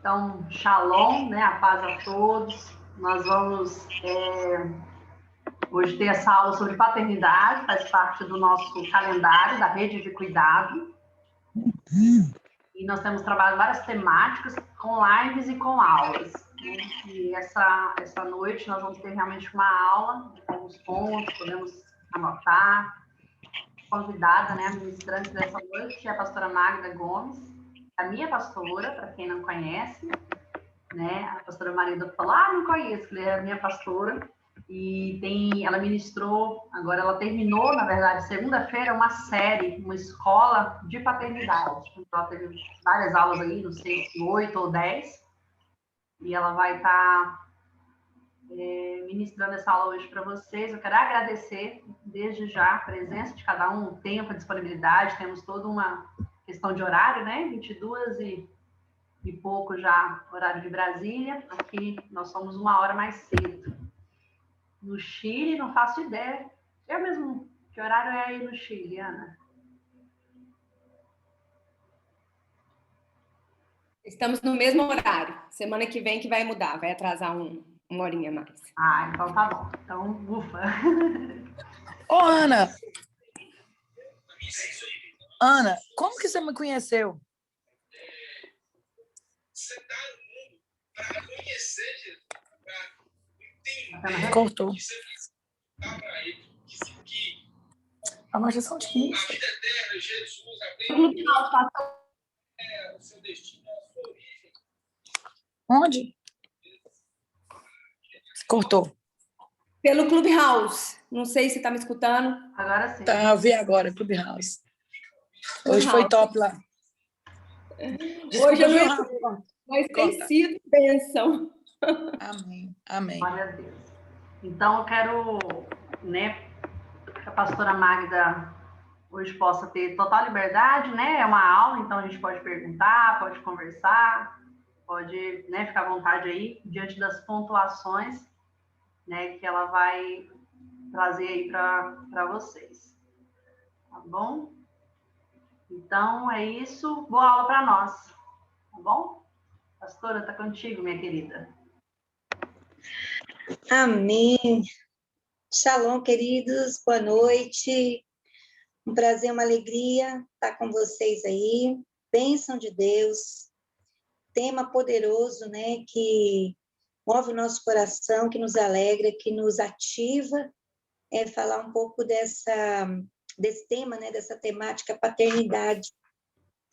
Então, shalom, né? A paz a todos. Nós vamos hoje ter essa aula sobre paternidade, faz parte do nosso calendário da rede de cuidado. E nós temos trabalhado várias temáticas com lives e com aulas. Né? E essa noite nós vamos ter realmente uma aula com alguns pontos, podemos anotar. Convidada, né, a ministrante dessa noite é a pastora Magda Gomes, a minha pastora, para quem não conhece, né, a pastora Maria falou, não conheço, ela é a minha pastora, e ela ministrou, agora ela terminou, na verdade, segunda-feira, uma série, uma escola de paternidade, então ela teve várias aulas aí, não sei, 8 ou 10, e ela vai estar ministrando essa aula hoje para vocês. Eu quero agradecer desde já a presença de cada um, o tempo, a disponibilidade. Temos toda uma questão de horário, né? 22 e pouco já, horário de Brasília. Aqui nós somos uma hora mais cedo. No Chile, não faço ideia. Eu mesmo, que horário é aí no Chile, Ana? Estamos no mesmo horário. Semana que vem que vai mudar, vai atrasar uma horinha mais. Então tá bom. Então, ufa. Ô, Ana, como que você me conheceu? Você está no mundo para conhecer Jesus, para entender. Cortou. Que você está para ele, que a maldição de quem? A vida eterna, Jesus, o seu destino, a sua origem. Onde? Cortou. Pelo Clubhouse. Não sei se está me escutando. Agora sim. Tá, eu vi agora, Clubhouse. Hoje foi top lá. Desculpa, hoje eu viu, não Rafa? mas tem sido bênção. Amém, amém. Glória a Deus. Então, eu quero, né, que a pastora Magda hoje possa ter total liberdade, né? É uma aula, então a gente pode perguntar, pode conversar, pode, né, ficar à vontade aí, diante das pontuações, né, que ela vai trazer aí para vocês. Tá bom? Então, é isso. Boa aula para nós. Tá bom? Pastora, tá contigo, minha querida. Amém. Shalom, queridos. Boa noite. Um prazer, uma alegria estar com vocês aí. Bênção de Deus. Tema poderoso, né? Que move o nosso coração, que nos alegra, que nos ativa. Falar um pouco desse tema, né? Dessa temática paternidade.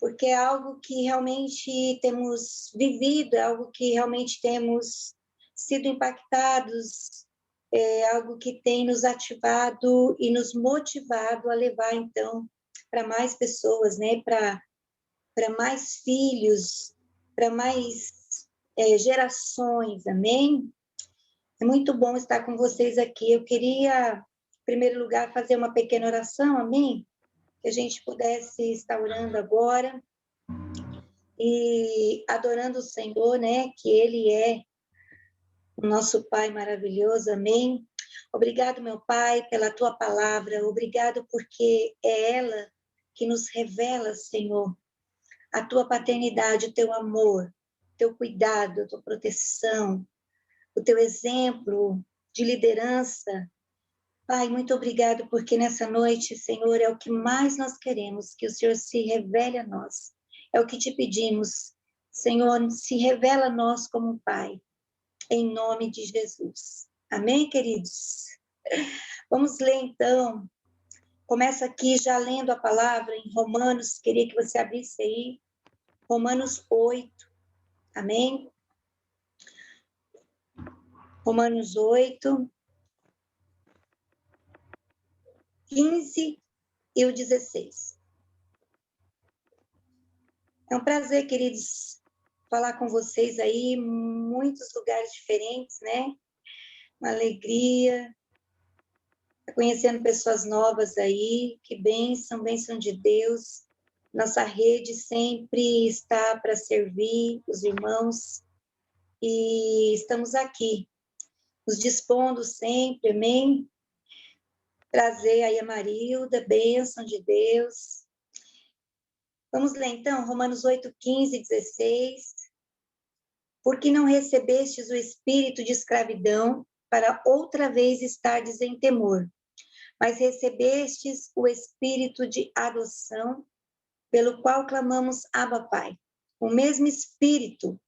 Porque é algo que realmente temos vivido, é algo que realmente temos sido impactados, é algo que tem nos ativado e nos motivado a levar, então, para mais pessoas, né? Para mais filhos, para mais gerações, amém? É muito bom estar com vocês aqui. Eu queria, em primeiro lugar, fazer uma pequena oração, amém? Que a gente pudesse estar orando agora e adorando o Senhor, né? Que Ele é o nosso Pai maravilhoso, amém? Obrigado, meu Pai, pela Tua palavra, obrigado porque é ela que nos revela, Senhor, a Tua paternidade, o Teu amor, o Teu cuidado, a Tua proteção, o Teu exemplo de liderança. Pai, muito obrigado, porque nessa noite, Senhor, é o que mais nós queremos, que o Senhor se revele a nós. É o que te pedimos. Senhor, se revela a nós como um Pai, em nome de Jesus. Amém, queridos? Vamos ler, então. Começa aqui já lendo a palavra em Romanos, queria que você abrisse aí, Romanos 8, amém? Romanos 8, 15 e o 16. É um prazer, queridos, falar com vocês aí, muitos lugares diferentes, né? Uma alegria, conhecendo pessoas novas aí, que bênção, bênção de Deus. Nossa rede sempre está para servir os irmãos e estamos aqui, nos dispondo sempre, amém? Trazer aí a Marilda, bênção de Deus. Vamos ler então, Romanos 8, 15 e 16. porque não recebestes o espírito de escravidão para outra vez estardes em temor, mas recebestes o espírito de adoção, pelo qual clamamos Abba, Pai. O mesmo espírito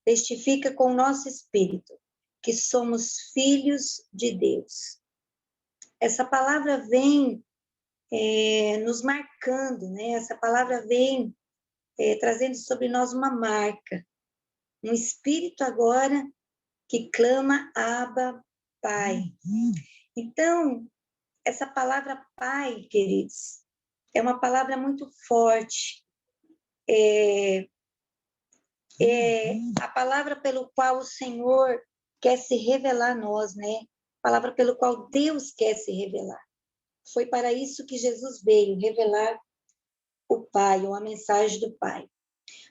testifica com o nosso espírito que somos filhos de Deus. Essa palavra vem nos marcando, né? Essa palavra vem trazendo sobre nós uma marca, um espírito agora que clama Abba, Pai. Então, essa palavra Pai, queridos, é uma palavra muito forte. A palavra pelo qual o Senhor quer se revelar a nós, né? A palavra pelo qual Deus quer se revelar. Foi para isso que Jesus veio, revelar o Pai, ou a mensagem do Pai.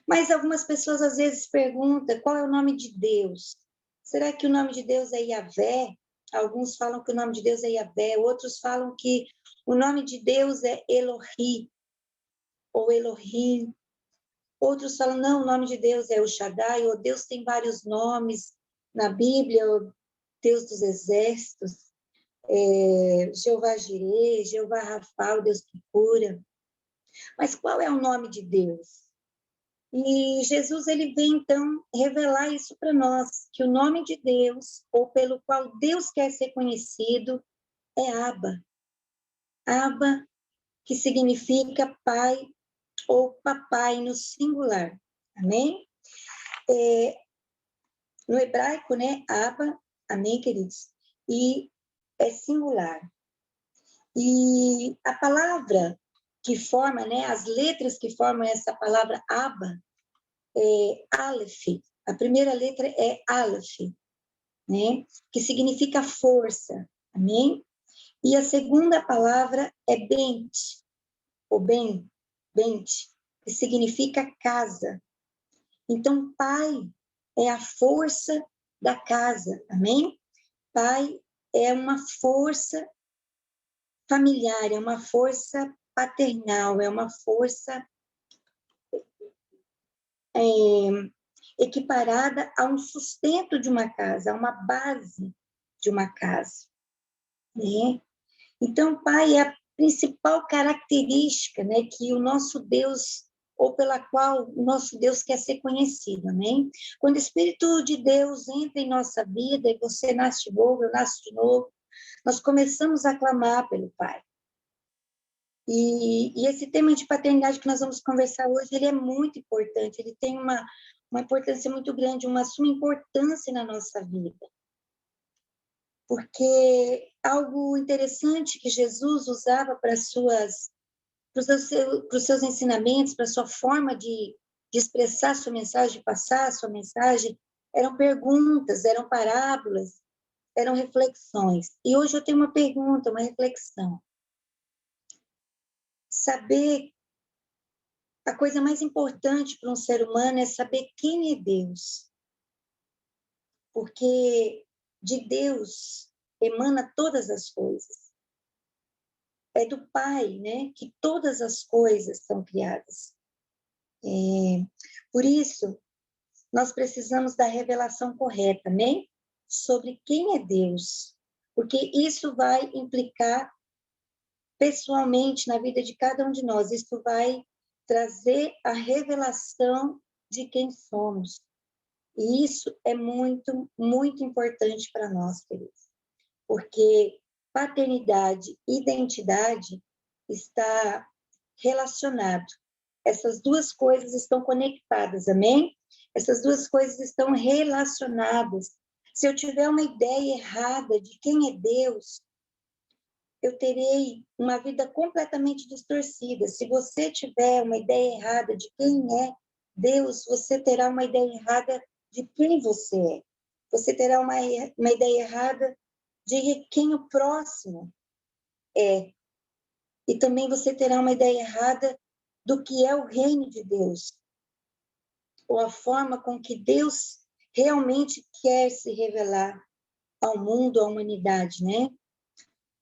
Mas algumas pessoas às vezes perguntam qual é o nome de Deus. Será que o nome de Deus é Yahvé? Alguns falam que o nome de Deus é Yahvé, outros falam que o nome de Deus é Elohi, ou Elohim. Outros falam, não, o nome de Deus é o Shaddai, ou Deus tem vários nomes na Bíblia, o Deus dos exércitos, Jeová Jireh, Jeová Rafa, o Deus que cura. Mas qual é o nome de Deus? E Jesus, ele vem, então, revelar isso para nós, que o nome de Deus, ou pelo qual Deus quer ser conhecido, é Abba. Abba, que significa pai ou papai no singular. Amém? No hebraico, né? Abba, amém, queridos? E é singular. E a palavra que forma, né? As letras que formam essa palavra Abba, Aleph, a primeira letra é Aleph, né? Que significa força, amém? E a segunda palavra é Bent, ou Bent, que significa casa. Então, pai é a força da casa, amém? Pai é uma força familiar, é uma força paternal, é uma força equiparada a um sustento de uma casa, a uma base de uma casa, né? Então, pai é a principal característica, né, que o nosso Deus, ou pela qual o nosso Deus quer ser conhecido, amém? Quando o Espírito de Deus entra em nossa vida, e você nasce de novo, eu nasço de novo, nós começamos a clamar pelo Pai. E esse tema de paternidade que nós vamos conversar hoje, ele é muito importante, ele tem uma importância muito grande, uma suma importância na nossa vida. Porque algo interessante que Jesus usava para os seus ensinamentos, para a sua forma de expressar a sua mensagem, de passar a sua mensagem, eram perguntas, eram parábolas, eram reflexões. E hoje eu tenho uma pergunta, uma reflexão. Saber, a coisa mais importante para um ser humano é saber quem é Deus. Porque de Deus emana todas as coisas. É do Pai, né, que todas as coisas são criadas. Por isso, nós precisamos da revelação correta, né, sobre quem é Deus. Porque isso vai implicar pessoalmente na vida de cada um de nós. Isso vai trazer a revelação de quem somos. E isso é muito, muito importante para nós, queridos. Porque paternidade e identidade está relacionado. Essas duas coisas estão conectadas, amém? Essas duas coisas estão relacionadas. Se eu tiver uma ideia errada de quem é Deus, eu terei uma vida completamente distorcida. Se você tiver uma ideia errada de quem é Deus, você terá uma ideia errada de quem você é. Você terá uma ideia errada de quem o próximo é. E também você terá uma ideia errada do que é o reino de Deus, ou a forma com que Deus realmente quer se revelar ao mundo, à humanidade, né?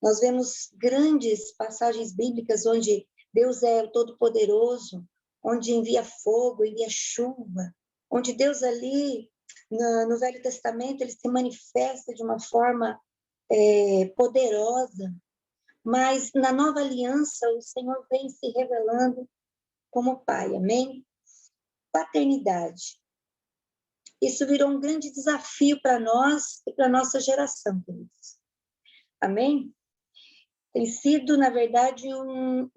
Nós vemos grandes passagens bíblicas onde Deus é o Todo-Poderoso, onde envia fogo, envia chuva, onde Deus ali No Velho Testamento, ele se manifesta de uma forma poderosa, mas na Nova Aliança, o Senhor vem se revelando como Pai, amém? Paternidade. Isso virou um grande desafio para nós e para a nossa geração, queridos. Amém? Tem sido, na verdade, um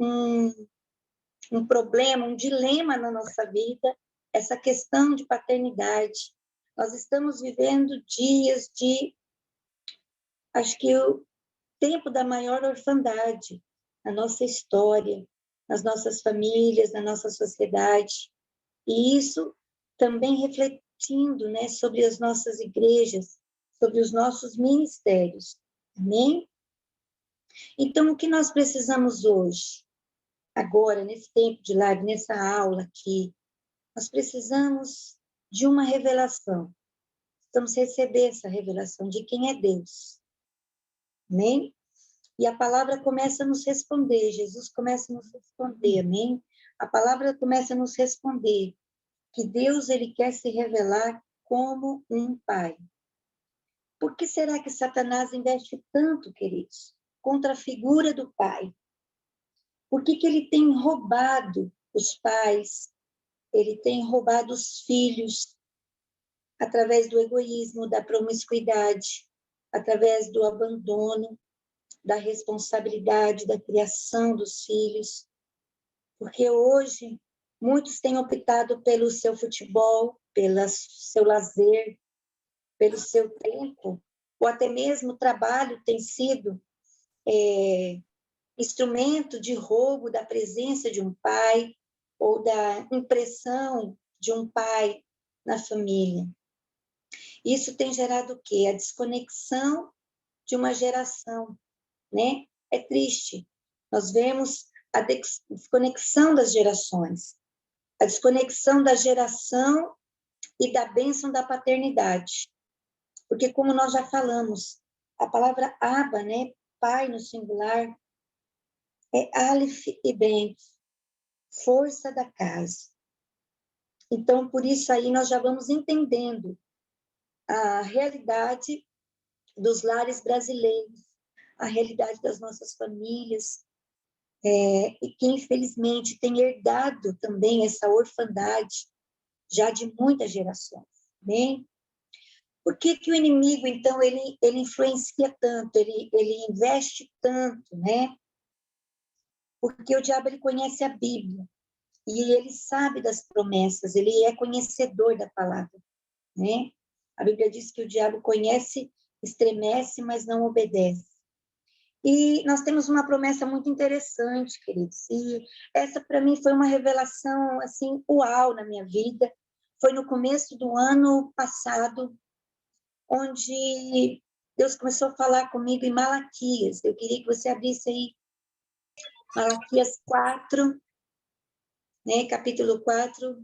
problema, um dilema na nossa vida, essa questão de paternidade. Nós estamos vivendo dias de, acho que o tempo da maior orfandade na nossa história, nas nossas famílias, na nossa sociedade. E isso também refletindo, né, sobre as nossas igrejas, sobre os nossos ministérios. Amém? Então, o que nós precisamos hoje, agora, nesse tempo de live, nessa aula aqui, nós precisamos de uma revelação. Precisamos receber essa revelação de quem é Deus. Amém? E a palavra começa a nos responder, Jesus começa a nos responder, amém? A palavra começa a nos responder que Deus, ele quer se revelar como um pai. Por que será que Satanás investe tanto, queridos, contra a figura do pai? Por que ele tem roubado os pais? Ele tem roubado os filhos através do egoísmo, da promiscuidade, através do abandono, da responsabilidade da criação dos filhos. Porque hoje muitos têm optado pelo seu futebol, pelo seu lazer, pelo seu tempo, ou até mesmo o trabalho tem sido instrumento de roubo da presença de um pai ou da impressão de um pai na família. Isso tem gerado o quê? A desconexão de uma geração, né? É triste. Nós vemos a desconexão das gerações, a desconexão da geração e da bênção da paternidade. Porque, como nós já falamos, a palavra Abba, né? Pai no singular, é Aleph e Ben, força da casa. Então, por isso aí nós já vamos entendendo a realidade dos lares brasileiros, a realidade das nossas famílias, e que infelizmente tem herdado também essa orfandade já de muitas gerações, né? Por que o inimigo, então, ele influencia tanto, ele investe tanto, né? Porque o diabo, ele conhece a Bíblia, e ele sabe das promessas, ele é conhecedor da palavra, né? A Bíblia diz que o diabo conhece, estremece, mas não obedece. E nós temos uma promessa muito interessante, queridos, e essa para mim foi uma revelação, assim, uau na minha vida. Foi no começo do ano passado, onde Deus começou a falar comigo em Malaquias. Eu queria que você abrisse aí Malaquias 4, né, capítulo 4,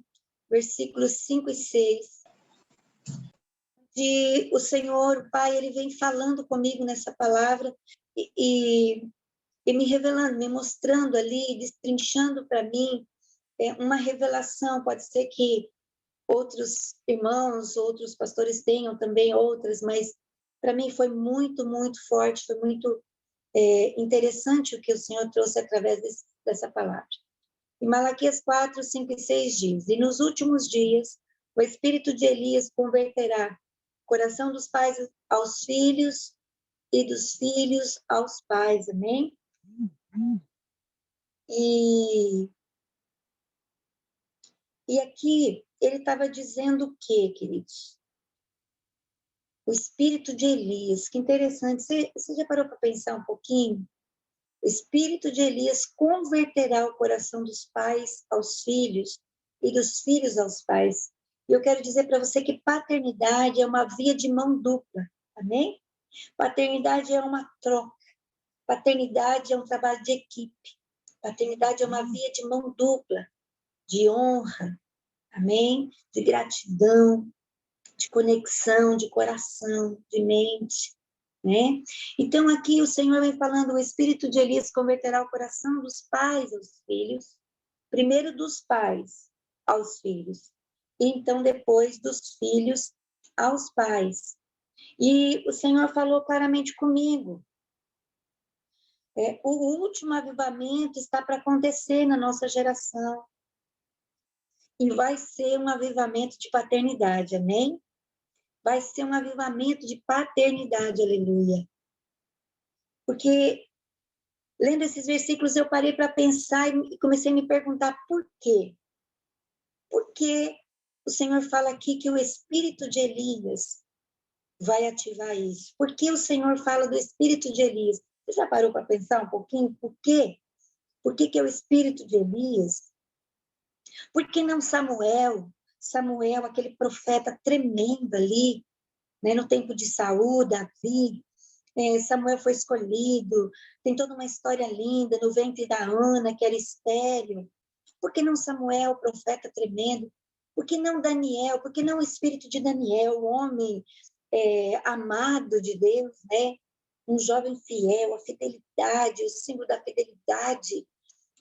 versículos 5 e 6. O Senhor, o Pai, ele vem falando comigo nessa palavra e me revelando, me mostrando ali, destrinchando para mim uma revelação. Pode ser que outros irmãos, outros pastores tenham também outras, mas para mim foi muito, muito forte, foi muito interessante o que o Senhor trouxe através dessa palavra. Em Malaquias 4, 5 e 6 diz: E nos últimos dias, o espírito de Elias converterá o coração dos pais aos filhos e dos filhos aos pais. Amém? E aqui ele estava dizendo o quê, queridos? O espírito de Elias, que interessante. Você já parou para pensar um pouquinho? O espírito de Elias converterá o coração dos pais aos filhos e dos filhos aos pais. E eu quero dizer para você que paternidade é uma via de mão dupla, amém? Paternidade é uma troca. Paternidade é um trabalho de equipe. Paternidade é uma via de mão dupla, de honra, amém? De gratidão, de conexão, de coração, de mente, né? Então aqui o Senhor vem falando, o espírito de Elias converterá o coração dos pais aos filhos, primeiro dos pais aos filhos, e então depois dos filhos aos pais. E o Senhor falou claramente comigo. O último avivamento está para acontecer na nossa geração. E vai ser um avivamento de paternidade, amém? Vai ser um avivamento de paternidade, aleluia. Porque, lendo esses versículos, eu parei para pensar e comecei a me perguntar por quê? Por que o Senhor fala aqui que o espírito de Elias vai ativar isso? Por que o Senhor fala do espírito de Elias? Você já parou para pensar um pouquinho? Por quê? Por que é o espírito de Elias? Por que não Samuel? Samuel, aquele profeta tremendo ali, né, no tempo de Saul, Davi. Samuel foi escolhido, tem toda uma história linda no ventre da Ana, que era estéril. Por que não Samuel, profeta tremendo? Por que não Daniel? Por que não o espírito de Daniel, o homem amado de Deus, né? Um jovem fiel, a fidelidade, o símbolo da fidelidade,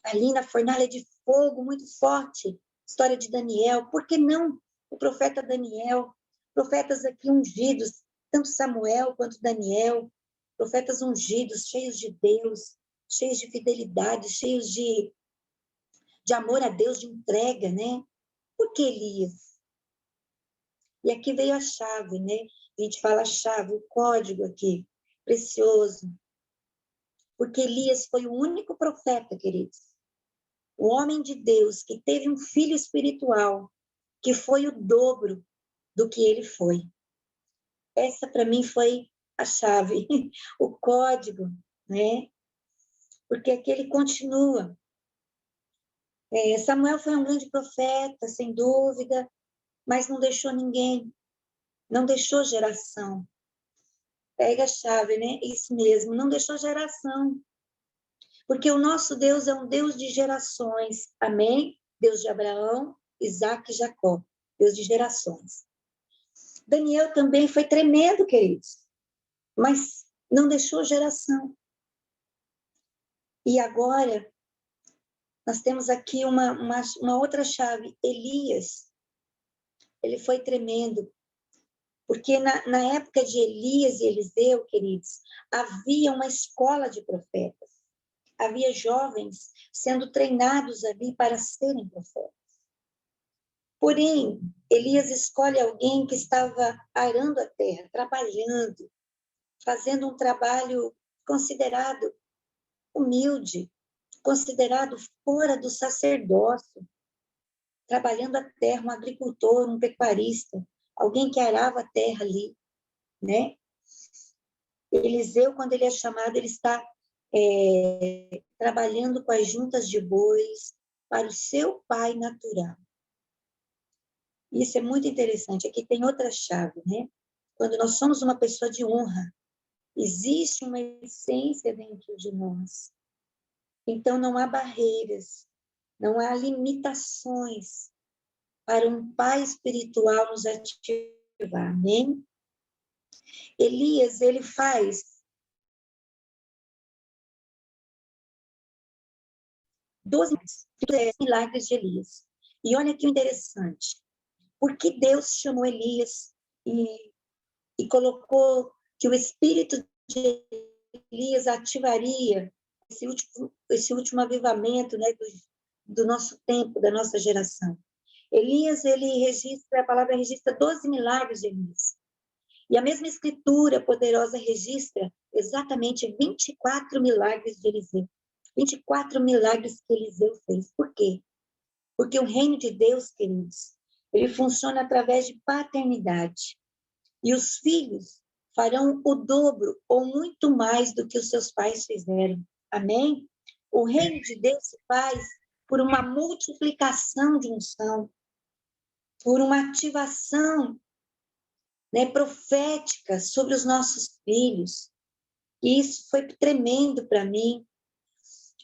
ali na fornalha de fogo, muito forte. História de Daniel. Por que não o profeta Daniel? Profetas aqui ungidos, tanto Samuel quanto Daniel, profetas ungidos, cheios de Deus, cheios de fidelidade, cheios de amor a Deus, de entrega, né? Por que Elias? E aqui veio a chave, né? A gente fala a chave, o código aqui, precioso. Porque Elias foi o único profeta, queridos, o homem de Deus que teve um filho espiritual, que foi o dobro do que ele foi. Essa, para mim, foi a chave, o código, né? Porque aqui ele continua. Samuel foi um grande profeta, sem dúvida, mas não deixou ninguém, não deixou geração. Pega a chave, né? Isso mesmo, não deixou geração. Porque o nosso Deus é um Deus de gerações, amém? Deus de Abraão, Isaac e Jacó, Deus de gerações. Daniel também foi tremendo, queridos, mas não deixou geração. E agora, nós temos aqui uma outra chave, Elias. Ele foi tremendo, porque na época de Elias e Eliseu, queridos, havia uma escola de profetas. Havia jovens sendo treinados ali para serem profetas. Porém, Elias escolhe alguém que estava arando a terra, trabalhando, fazendo um trabalho considerado humilde, considerado fora do sacerdócio, trabalhando a terra, um agricultor, um pecuarista, alguém que arava a terra ali, né? Eliseu, quando ele é chamado, ele está trabalhando com as juntas de bois para o seu pai natural. Isso é muito interessante. Aqui tem outra chave, né? Quando nós somos uma pessoa de honra, existe uma essência dentro de nós. Então, não há barreiras, não há limitações para um pai espiritual nos ativar, amém? Elias, ele faz 12 milagres de Elias. E olha que interessante. Por que Deus chamou Elias e colocou que o espírito de Elias ativaria esse último avivamento, né, do nosso tempo, da nossa geração? Elias, a palavra registra 12 milagres de Elias. E a mesma escritura poderosa registra exatamente 24 milagres de Eliseu. 24 milagres que Eliseu fez. Por quê? Porque o reino de Deus, queridos, ele funciona através de paternidade. E os filhos farão o dobro ou muito mais do que os seus pais fizeram. Amém? O reino de Deus se faz por uma multiplicação de unção, por uma ativação, né, profética sobre os nossos filhos. E isso foi tremendo para mim.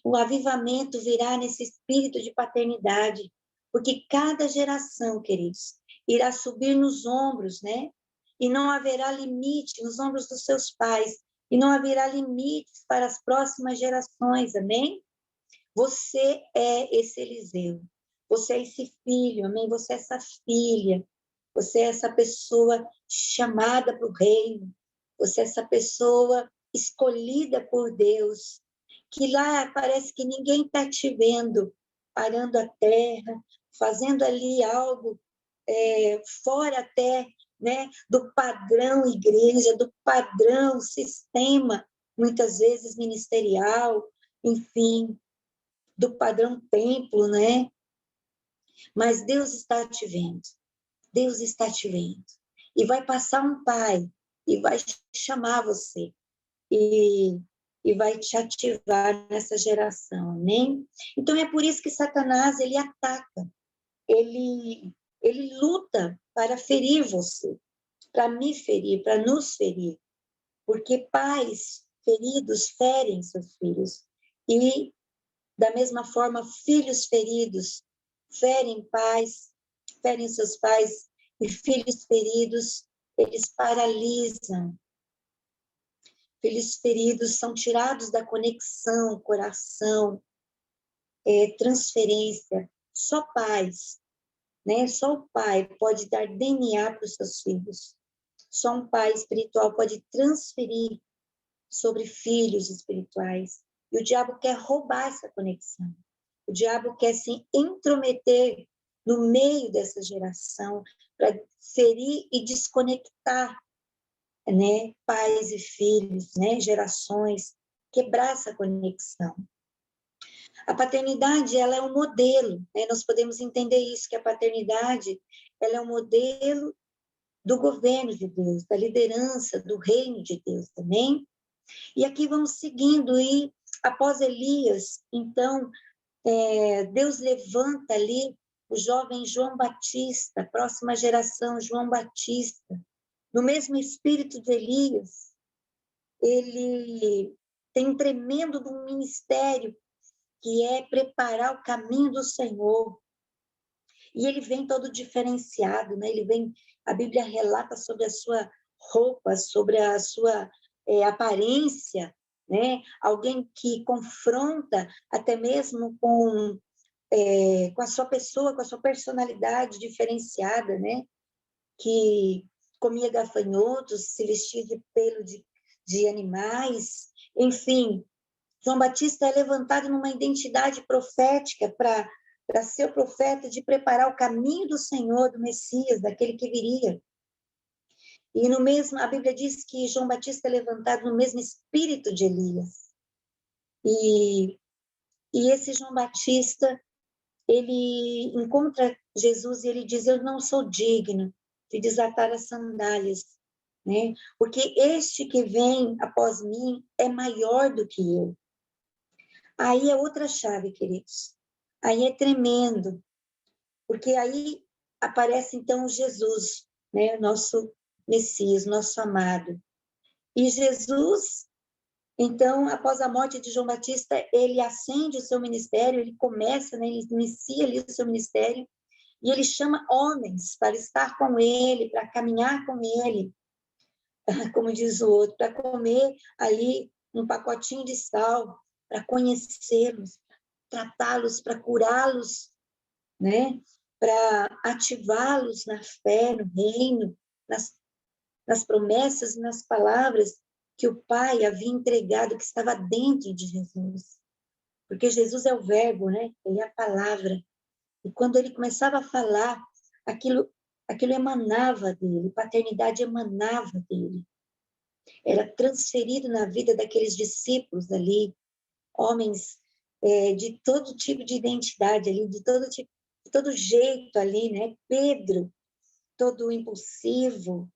O avivamento virá nesse espírito de paternidade, porque cada geração, queridos, irá subir nos ombros, né? E não haverá limite nos ombros dos seus pais, e não haverá limites para as próximas gerações, amém? Você é esse Eliseu, você é esse filho, amém? Você é essa filha, Você é essa pessoa chamada para o reino. Você é essa pessoa escolhida por Deus, que lá parece que ninguém está te vendo, parando a terra, fazendo ali algo fora até, né, do padrão igreja, do padrão sistema, muitas vezes ministerial, enfim, do padrão templo, né? Mas Deus está te vendo. Deus está te vendo. E vai passar um pai e vai chamar você. E vai te ativar nessa geração, amém? Então é por isso que Satanás, ele ataca. Ele luta para ferir você, para me ferir, para nos ferir. Porque pais feridos ferem seus filhos. E, da mesma forma, filhos feridos ferem pais, ferem seus pais, e filhos feridos, eles paralisam. Filhos feridos são tirados da conexão, coração, transferência. Só pais, né? Só o pai pode dar DNA para os seus filhos. Só um pai espiritual pode transferir sobre filhos espirituais. E o diabo quer roubar essa conexão. O diabo quer se intrometer no meio dessa geração para ferir e desconectar, né, pais e filhos, né, gerações, quebrar essa conexão. A paternidade, ela é um modelo, né? Nós podemos entender isso, que a paternidade, ela é um modelo do governo de Deus, da liderança, do reino de Deus também. E aqui vamos seguindo, e após Elias, então, Deus levanta ali o jovem João Batista, a próxima geração, João Batista, no mesmo espírito de Elias. Ele tem um tremendo ministério, que é preparar o caminho do Senhor. E ele vem todo diferenciado, né? Ele vem, a Bíblia relata sobre a sua roupa, sobre a sua aparência, né? Alguém que confronta até mesmo com a sua pessoa, com a sua personalidade diferenciada, né? Que comia gafanhotos, se vestia de pelo de animais, enfim. João Batista é levantado numa identidade profética para ser o profeta, de preparar o caminho do Senhor, do Messias, daquele que viria. E no mesmo, a Bíblia diz que João Batista é levantado no mesmo espírito de Elias. E esse João Batista, ele encontra Jesus e ele diz: eu não sou digno de desatar as sandálias, né? Porque este que vem após mim é maior do que eu. Aí é outra chave, queridos. Aí é tremendo, porque aí aparece então Jesus, né? Nosso Messias, nosso amado. E Jesus, então, após a morte de João Batista, ele acende o seu ministério, ele começa, né? Ele inicia ali o seu ministério, e ele chama homens para estar com ele, para caminhar com ele, como diz o outro, para comer ali um pacotinho de sal, para conhecê-los, tratá-los, para curá-los, né? Para ativá-los na fé, no reino, nas promessas e nas palavras que o Pai havia entregado, que estava dentro de Jesus. Porque Jesus é o verbo, né? Ele é a palavra. E quando ele começava a falar, aquilo emanava dele, paternidade emanava dele. Era transferido na vida daqueles discípulos ali, homens de todo tipo de identidade ali, de todo jeito ali, né? Pedro, todo impulsivo,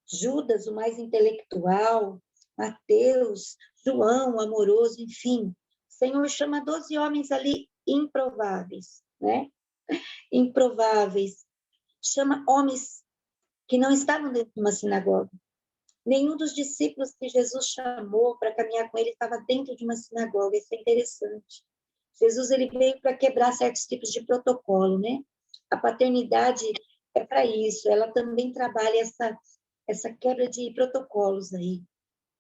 Judas, o mais intelectual, Mateus, João, o amoroso, enfim. O Senhor chama 12 homens ali improváveis, né? Improváveis. Chama homens que não estavam dentro de uma sinagoga. Nenhum dos discípulos que Jesus chamou para caminhar com ele estava dentro de uma sinagoga. Isso é interessante. Jesus, ele veio para quebrar certos tipos de protocolo, né? A paternidade é para isso. Ela também trabalha essa quebra de protocolos aí,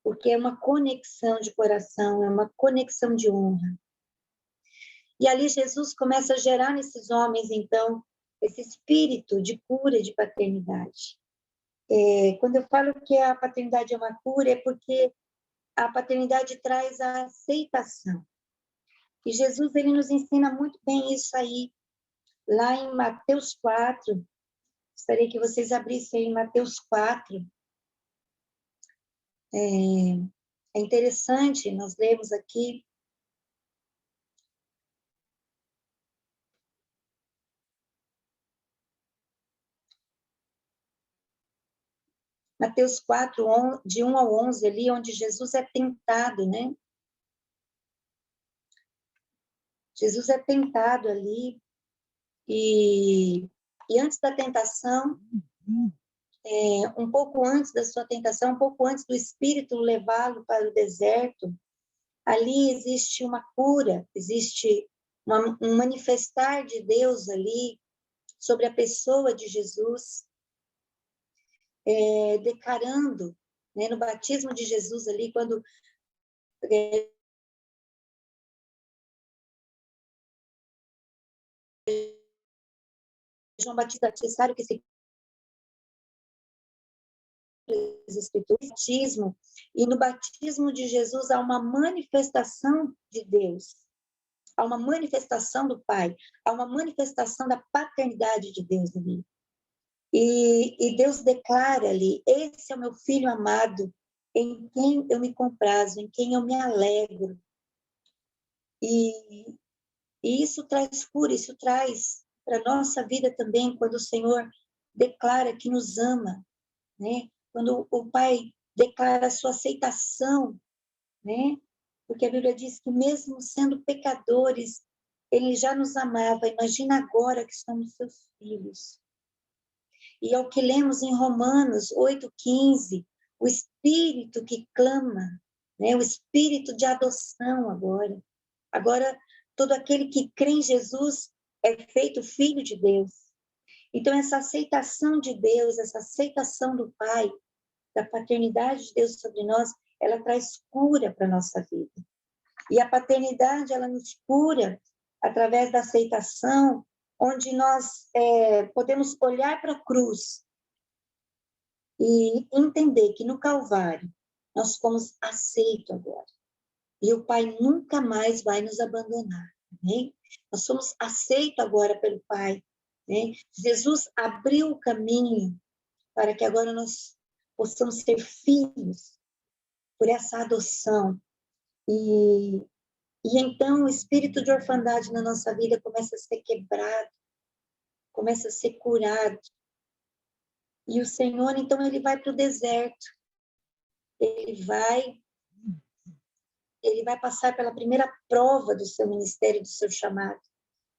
porque é uma conexão de coração, é uma conexão de honra. E ali Jesus começa a gerar nesses homens, então, esse espírito de cura, de paternidade. Quando eu falo que a paternidade é uma cura, é porque a paternidade traz a aceitação. E Jesus, ele nos ensina muito bem isso aí, lá em Mateus 4. Gostaria que vocês abrissem em Mateus 4. É interessante, nós lemos aqui. Mateus 4, de 1 ao 11, ali, onde Jesus é tentado, né? Jesus é tentado ali, e antes da tentação, um pouco antes da sua tentação, um pouco antes do Espírito levá-lo para o deserto, ali existe uma cura, existe um manifestar de Deus ali sobre a pessoa de Jesus, declarando, né, no batismo de Jesus ali, quando João Batista é necessário que se batismo, e no batismo de Jesus há uma manifestação de Deus, há uma manifestação do Pai, há uma manifestação da paternidade de Deus ali. E Deus declara ali: esse é o meu filho amado, em quem eu me comprazo, em quem eu me alegro. E isso traz cura, isso traz para a nossa vida também, quando o Senhor declara que nos ama, né? Quando o Pai declara a sua aceitação, né? Porque a Bíblia diz que mesmo sendo pecadores, Ele já nos amava. Imagina agora que somos seus filhos. E é o que lemos em Romanos 8,15, o Espírito que clama, né? O Espírito de adoção agora. Agora, todo aquele que crê em Jesus é feito filho de Deus. Então, essa aceitação de Deus, essa aceitação do Pai, da paternidade de Deus sobre nós, ela traz cura para a nossa vida. E a paternidade, ela nos cura através da aceitação, onde nós podemos olhar para a cruz e entender que no Calvário nós fomos aceitos agora. E o Pai nunca mais vai nos abandonar. Né? Nós somos aceitos agora pelo Pai. Né? Jesus abriu o caminho para que agora nós possamos ser filhos por essa adoção. E então o espírito de orfandade na nossa vida começa a ser quebrado, começa a ser curado. E o Senhor, então, ele vai para o deserto. Ele vai passar pela primeira prova do seu ministério, do seu chamado.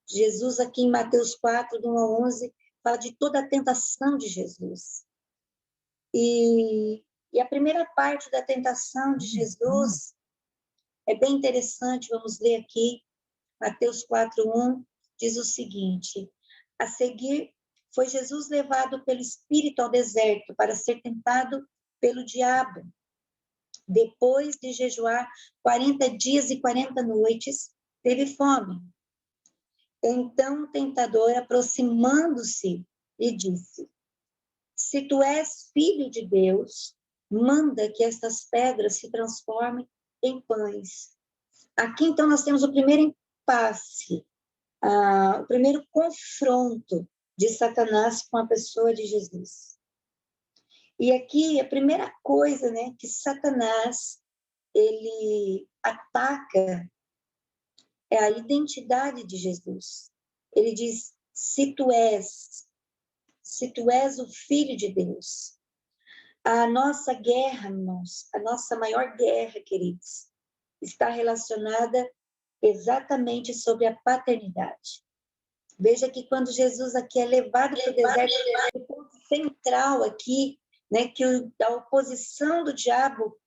Jesus, aqui em Mateus 4, do 1 ao 11, fala de toda a tentação de Jesus. E a primeira parte da tentação de Jesus é bem interessante, vamos ler aqui, Mateus 4:1, diz o seguinte: a seguir, foi Jesus levado pelo Espírito ao deserto para ser tentado pelo diabo. Depois de jejuar 40 dias e 40 noites, teve fome. Então o tentador, aproximando-se, lhe disse: se tu és filho de Deus, manda que estas pedras se transformem em pães. Aqui, então, nós temos o primeiro impasse, o primeiro confronto de Satanás com a pessoa de Jesus. E aqui, a primeira coisa, né, que Satanás, ele ataca é a identidade de Jesus. Ele diz: se tu és o Filho de Deus. A nossa guerra, irmãos, a nossa maior guerra, queridos, está relacionada exatamente sobre a paternidade. Veja que quando Jesus aqui é levado para o deserto, o ponto central aqui, né, que a oposição do diabo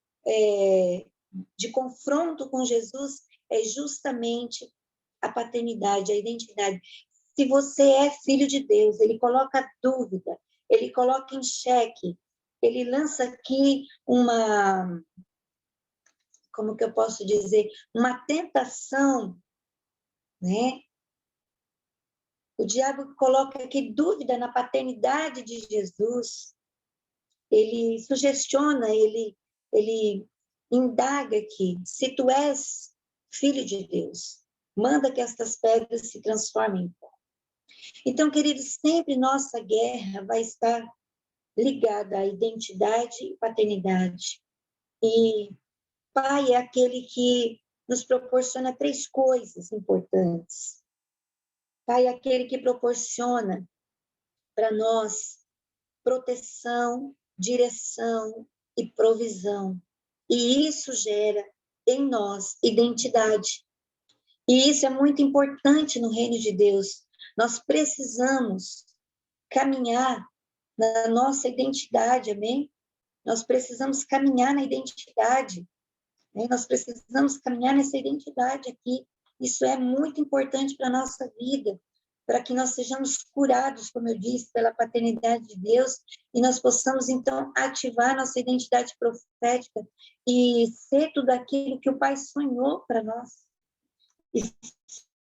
de confronto com Jesus é justamente a paternidade, a identidade. Se você é filho de Deus, ele coloca dúvida, ele coloca em xeque, ele lança aqui como que eu posso dizer, uma tentação, né? O diabo coloca aqui dúvida na paternidade de Jesus. Ele sugestiona, ele indaga aqui, se tu és filho de Deus, manda que estas pedras se transformem em pão. Então, queridos, sempre nossa guerra vai estar ligada à identidade e paternidade. E Pai é aquele que nos proporciona 3 coisas importantes. Pai é aquele que proporciona para nós proteção, direção e provisão. E isso gera em nós identidade. E isso é muito importante no reino de Deus. Nós precisamos caminhar na nossa identidade, amém? Nós precisamos caminhar na identidade, né? Nós precisamos caminhar nessa identidade aqui. Isso é muito importante para a nossa vida, para que nós sejamos curados, como eu disse, pela paternidade de Deus, e nós possamos, então, ativar nossa identidade profética e ser tudo aquilo que o Pai sonhou para nós. E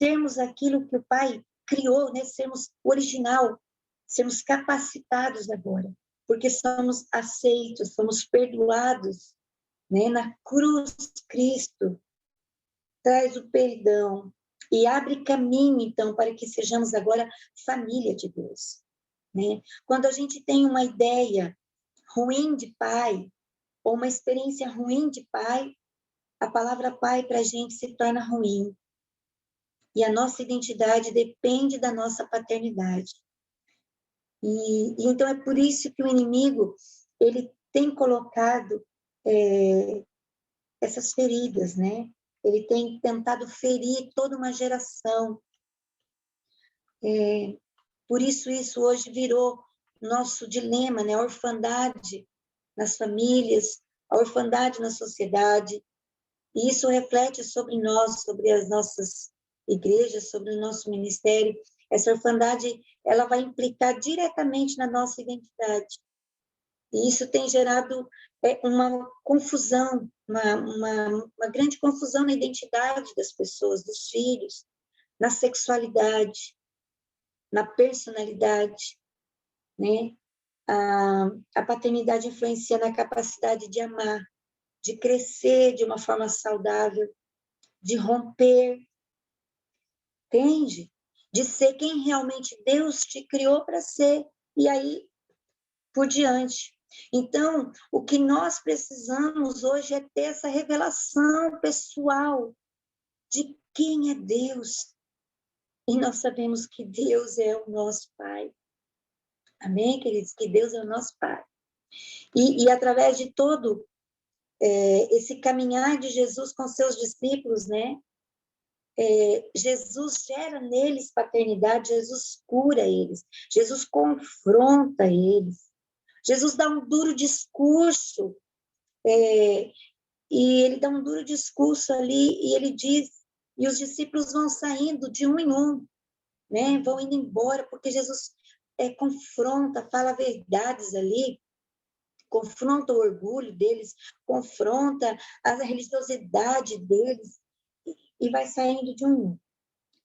sermos aquilo que o Pai criou, né? Sermos o original, sermos capacitados agora, porque somos aceitos, somos perdoados, né? Na cruz, Cristo traz o perdão e abre caminho, então, para que sejamos agora família de Deus, né? Quando a gente tem uma ideia ruim de pai, ou uma experiência ruim de pai, a palavra pai para a gente se torna ruim. E a nossa identidade depende da nossa paternidade. E então é por isso que o inimigo, ele tem colocado essas feridas, né? Ele tem tentado ferir toda uma geração. Por isso hoje virou nosso dilema, né? A orfandade nas famílias, a orfandade na sociedade. E isso reflete sobre nós, sobre as nossas igrejas, sobre o nosso ministério. Essa orfandade, ela vai implicar diretamente na nossa identidade. E isso tem gerado uma confusão, uma grande confusão na identidade das pessoas, dos filhos, na sexualidade, na personalidade, né? A paternidade influencia na capacidade de amar, de crescer de uma forma saudável, de romper, entende? De ser quem realmente Deus te criou para ser, e aí por diante. Então, o que nós precisamos hoje é ter essa revelação pessoal de quem é Deus. E nós sabemos que Deus é o nosso Pai. Amém, queridos? Que Deus é o nosso Pai. E através de todo esse caminhar de Jesus com seus discípulos, né? Jesus gera neles paternidade, Jesus cura eles, Jesus confronta eles, Jesus dá um duro discurso, e ele dá um duro discurso ali, e ele diz, e os discípulos vão saindo de um em um, né? Vão indo embora, porque Jesus confronta, fala verdades ali, confronta o orgulho deles, confronta a religiosidade deles, e vai saindo de um em um.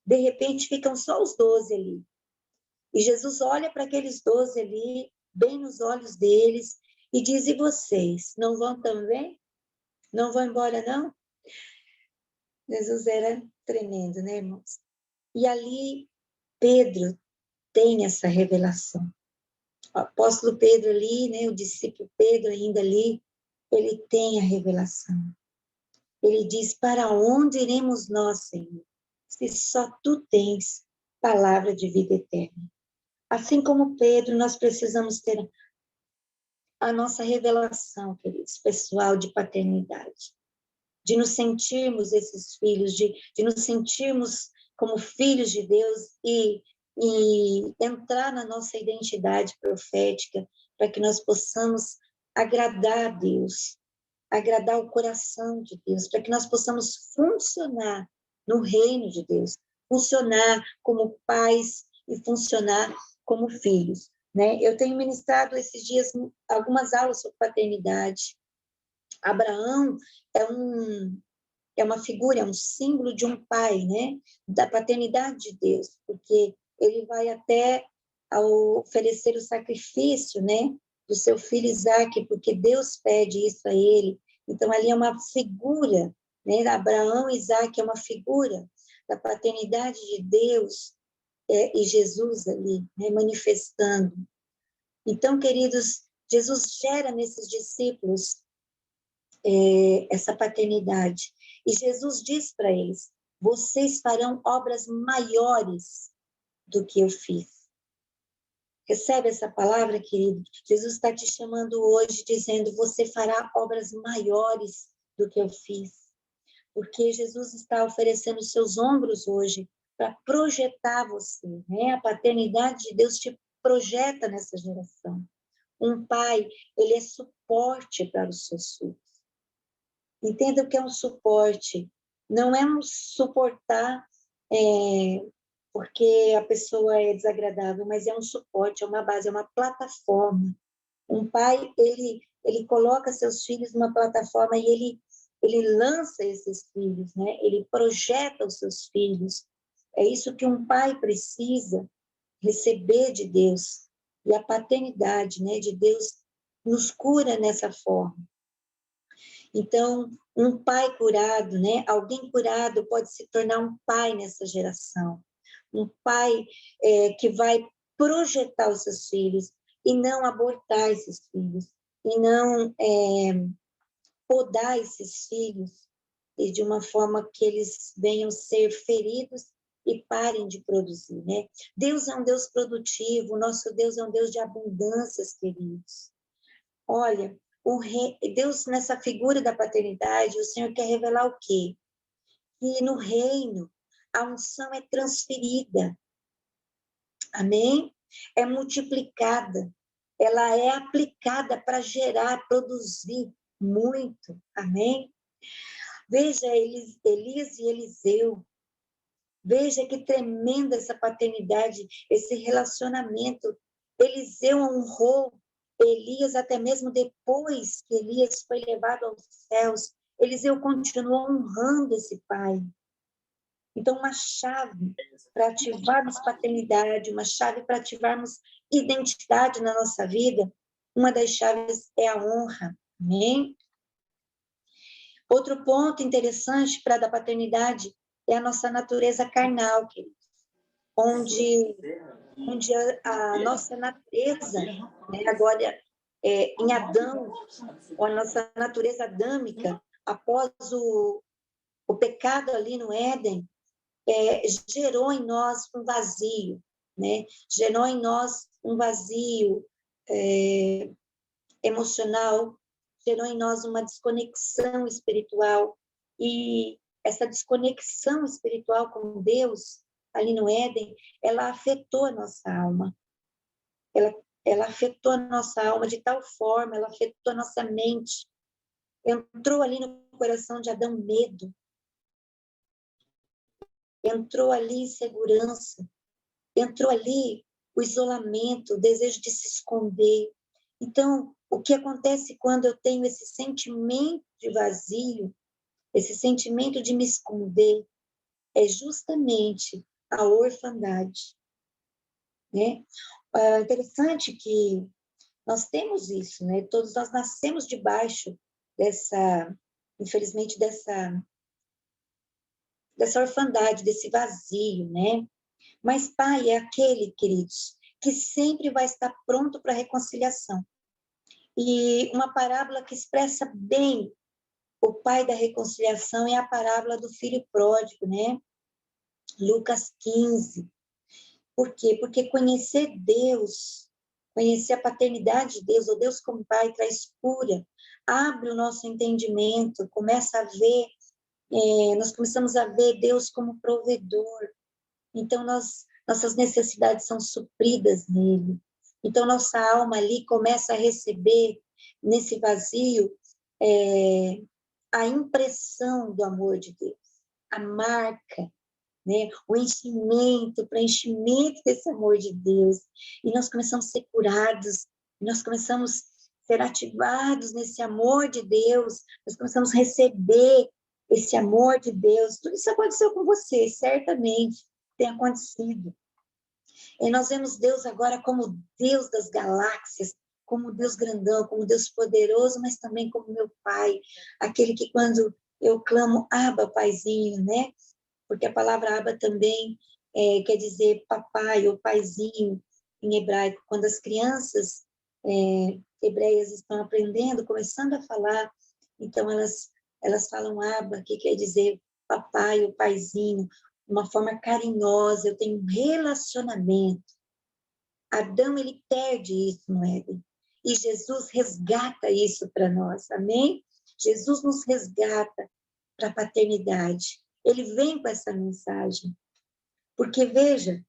De repente, ficam só os 12 ali. E Jesus olha para aqueles 12 ali, bem nos olhos deles, e diz, e vocês, não vão também? Não vão embora, não? Jesus era tremendo, né, irmãos? E ali, Pedro tem essa revelação. O apóstolo Pedro ali, né, o discípulo Pedro ainda ali, ele tem a revelação. Ele diz, para onde iremos nós, Senhor, se só Tu tens palavra de vida eterna? Assim como Pedro, nós precisamos ter a nossa revelação, queridos, pessoal, de paternidade, de nos sentirmos esses filhos, de nos sentirmos como filhos de Deus e entrar na nossa identidade profética, para que nós possamos agradar a Deus, agradar o coração de Deus, para que nós possamos funcionar no reino de Deus, funcionar como pais e funcionar como filhos, né? Eu tenho ministrado esses dias algumas aulas sobre paternidade. Abraão é uma figura, é um símbolo de um pai, né? Da paternidade de Deus, porque ele vai até oferecer o sacrifício, né, do seu filho Isaque, porque Deus pede isso a ele. Então, ali é uma figura, né, Abraão e Isaque é uma figura da paternidade de Deus e Jesus ali, né, manifestando. Então, queridos, Jesus gera nesses discípulos essa paternidade. E Jesus diz para eles: vocês farão obras maiores do que eu fiz. Recebe essa palavra, querido? Jesus está te chamando hoje, dizendo: você fará obras maiores do que eu fiz. Porque Jesus está oferecendo os seus ombros hoje para projetar você, né? A paternidade de Deus te projeta nessa geração. Um pai, ele é suporte para os seus filhos. Entenda o que é um suporte. Não é um suportar porque a pessoa é desagradável, mas é um suporte, é uma base, é uma plataforma. Um pai, ele coloca seus filhos numa plataforma e ele lança esses filhos, né? Ele projeta os seus filhos. É isso que um pai precisa receber de Deus. E a paternidade, né, de Deus nos cura nessa forma. Então, um pai curado, né? Alguém curado pode se tornar um pai nessa geração. Um pai que vai projetar os seus filhos e não abortar esses filhos, e não podar esses filhos e de uma forma que eles venham ser feridos e parem de produzir, né? Deus é um Deus produtivo, nosso Deus é um Deus de abundâncias, queridos. Olha, Deus, nessa figura da paternidade, o Senhor quer revelar o quê? Que no reino a unção é transferida, amém? É multiplicada, ela é aplicada para gerar, produzir muito, amém? Veja Elias e Eliseu, veja que tremenda essa paternidade, esse relacionamento. Eliseu honrou Elias até mesmo depois que Elias foi levado aos céus. Eliseu continuou honrando esse pai. Então, uma chave para ativarmos paternidade, uma chave para ativarmos identidade na nossa vida, uma das chaves é a honra, amém? Outro ponto interessante para da paternidade é a nossa natureza carnal, queridos, onde a nossa natureza, né, agora em Adão, a nossa natureza adâmica, após o pecado ali no Éden, gerou em nós um vazio, né? Gerou em nós um vazio emocional, gerou em nós uma desconexão espiritual, e essa desconexão espiritual com Deus, ali no Éden, ela afetou a nossa alma. Ela afetou a nossa alma de tal forma, ela afetou a nossa mente. Entrou ali no coração de Adão medo. Entrou ali insegurança. Entrou ali o isolamento, o desejo de se esconder. Então, o que acontece quando eu tenho esse sentimento de vazio, esse sentimento de me esconder, é justamente a orfandade, né? É interessante que nós temos isso, né? Todos nós nascemos debaixo infelizmente, dessa orfandade, desse vazio, né? Mas pai é aquele, queridos, que sempre vai estar pronto para a reconciliação. E uma parábola que expressa bem o pai da reconciliação é a parábola do filho pródigo, né? Lucas 15. Por quê? Porque conhecer Deus, conhecer a paternidade de Deus, ou Deus como pai, traz cura, abre o nosso entendimento, começa a ver, nós começamos a ver Deus como provedor. Então, nossas necessidades são supridas nele. Então, nossa alma ali começa a receber, nesse vazio, a impressão do amor de Deus, a marca, né? O enchimento, o preenchimento desse amor de Deus. E nós começamos a ser curados, nós começamos a ser ativados nesse amor de Deus, nós começamos a receber esse amor de Deus. Tudo isso aconteceu com você, certamente tem acontecido. E nós vemos Deus agora como Deus das galáxias, como Deus grandão, como Deus poderoso, mas também como meu Pai, aquele que quando eu clamo, Abba, Paizinho, né? Porque a palavra Abba também quer dizer papai ou paizinho em hebraico. Quando as crianças hebreias estão aprendendo, começando a falar, então elas falam Abba, que quer dizer papai ou paizinho, uma forma carinhosa, eu tenho um relacionamento. Adão, ele perde isso no Éden. E Jesus resgata isso para nós, amém? Jesus nos resgata para a paternidade. Ele vem com essa mensagem. Porque, veja,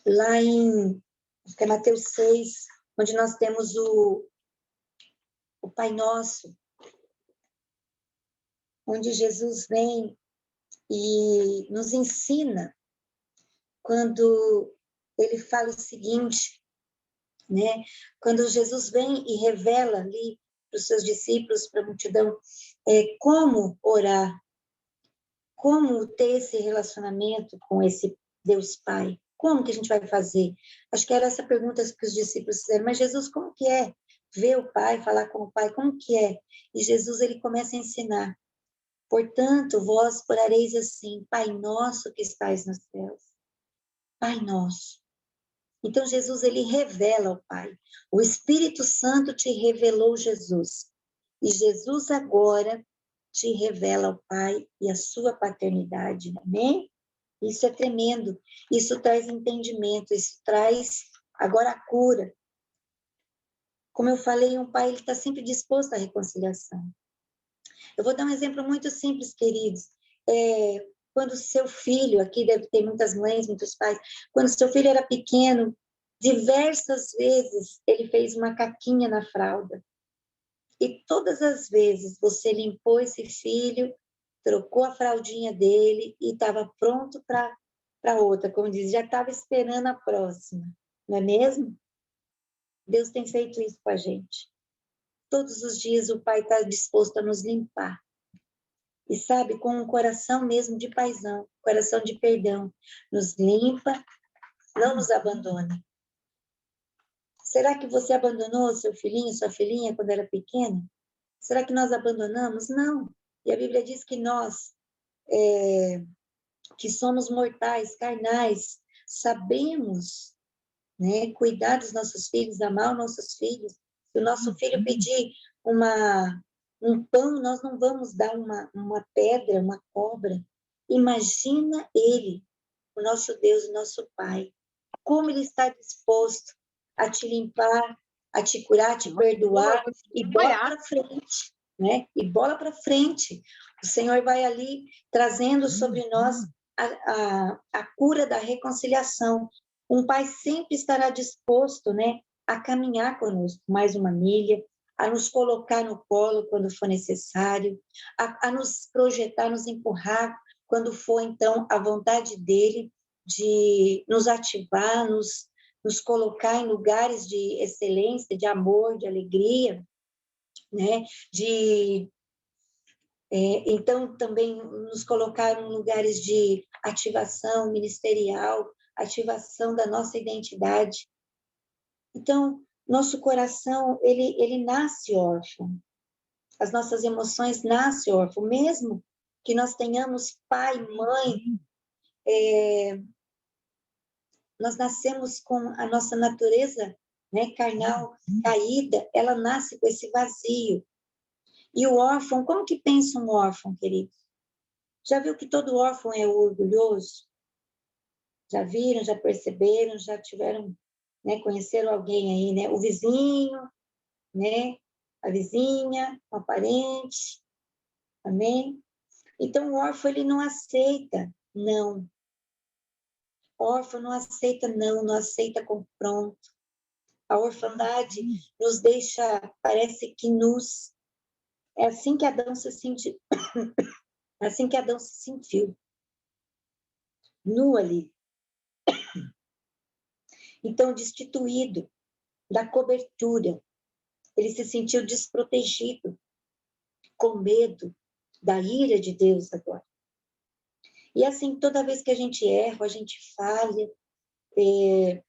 lá em acho que é Mateus 6, onde nós temos o Pai Nosso, onde Jesus vem e nos ensina quando ele fala o seguinte, né? Quando Jesus vem e revela ali para os seus discípulos, para a multidão, como orar, como ter esse relacionamento com esse Deus Pai, como que a gente vai fazer? Acho que era essa pergunta que os discípulos fizeram, mas Jesus, como que é? Ver o Pai, falar com o Pai, como que é? E Jesus, ele começa a ensinar. Portanto, vós orareis assim, Pai nosso que estais nos céus. Pai nosso. Então, Jesus, ele revela ao Pai. O Espírito Santo te revelou Jesus. E Jesus agora te revela ao Pai e a sua paternidade. Amém? Isso é tremendo. Isso traz entendimento. Isso traz agora a cura. Como eu falei, um pai está sempre disposto à reconciliação. Eu vou dar um exemplo muito simples, queridos. Quando seu filho, aqui deve ter muitas mães, muitos pais, quando seu filho era pequeno, diversas vezes ele fez uma caquinha na fralda. E todas as vezes você limpou esse filho, trocou a fraldinha dele e estava pronto para outra, como diz, já estava esperando a próxima, não é mesmo? Deus tem feito isso com a gente. Todos os dias o Pai está disposto a nos limpar. E sabe, com um coração mesmo de paizão, coração de perdão, nos limpa, não nos abandona. Será que você abandonou seu filhinho, sua filhinha, quando era pequena? Será que nós abandonamos? Não. E a Bíblia diz que nós, que somos mortais, carnais, sabemos, né, cuidar dos nossos filhos, amar os nossos filhos. Se o nosso filho pedir um pão, nós não vamos dar uma pedra, uma cobra. Imagina ele, o nosso Deus, o nosso Pai, como ele está disposto a te limpar, a te curar, a te perdoar, e bola para frente, né? E bola para frente. O Senhor vai ali trazendo sobre nós a cura da reconciliação. Um pai sempre estará disposto, né, a caminhar conosco mais uma milha, a nos colocar no colo quando for necessário, a nos projetar, nos empurrar quando for, então, a vontade dele de nos ativar, nos colocar em lugares de excelência, de amor, de alegria, né? Então, também nos colocar em lugares de ativação ministerial, ativação da nossa identidade. Então, nosso coração, ele nasce órfão. As nossas emoções nascem órfão, mesmo que nós tenhamos pai, mãe, nós nascemos com a nossa natureza, né, carnal caída, ela nasce com esse vazio. E o órfão, como que pensa um órfão, querido? Já viu que todo órfão é orgulhoso? Já viram, já perceberam, já tiveram, né, conheceram alguém aí, né? O vizinho, né? A vizinha, o parente, amém? Então, o órfão, ele não aceita não. O órfão não aceita não aceita confronto. A orfandade nos deixa, parece que nus. É assim que Adão se sentiu. É assim que Adão se sentiu. Nu ali. Então, destituído da cobertura. Ele se sentiu desprotegido, com medo da ira de Deus agora. E assim, toda vez que a gente erra, a gente falha,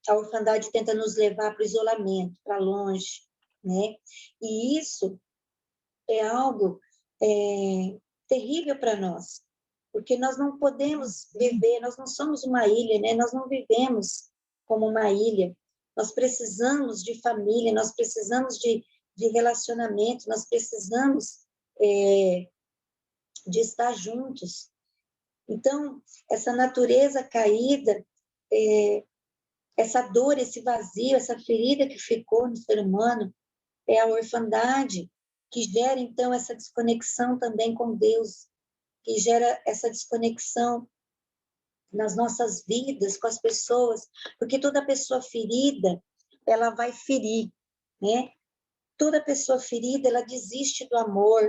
A orfandade tenta nos levar para o isolamento, para longe, né? E isso é algo terrível para nós, porque nós não podemos viver, nós não somos uma ilha, né? Nós não vivemos como uma ilha. Nós precisamos de família, nós precisamos de relacionamento, nós precisamos de estar juntos. Então, essa natureza caída, essa dor, esse vazio, essa ferida que ficou no ser humano, é a orfandade, que gera, então, essa desconexão também com Deus, que gera essa desconexão nas nossas vidas, com as pessoas, porque toda pessoa ferida, ela vai ferir, né? Toda pessoa ferida, ela desiste do amor,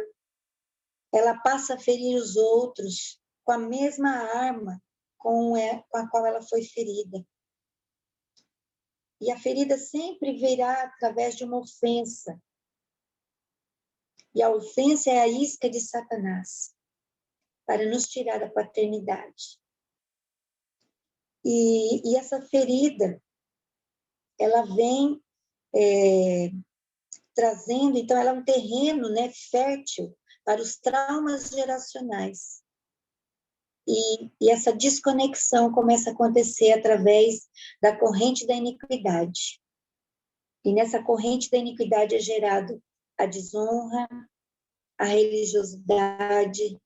ela passa a ferir os outros com a mesma arma com a qual ela foi ferida. E a ferida sempre virá através de uma ofensa. E a ofensa é a isca de Satanás para nos tirar da paternidade. E essa ferida, ela vem trazendo, então, ela é um terreno, né, fértil para os traumas geracionais. E essa desconexão começa a acontecer através da corrente da iniquidade. E nessa corrente da iniquidade é gerado a desonra, a religiosidade.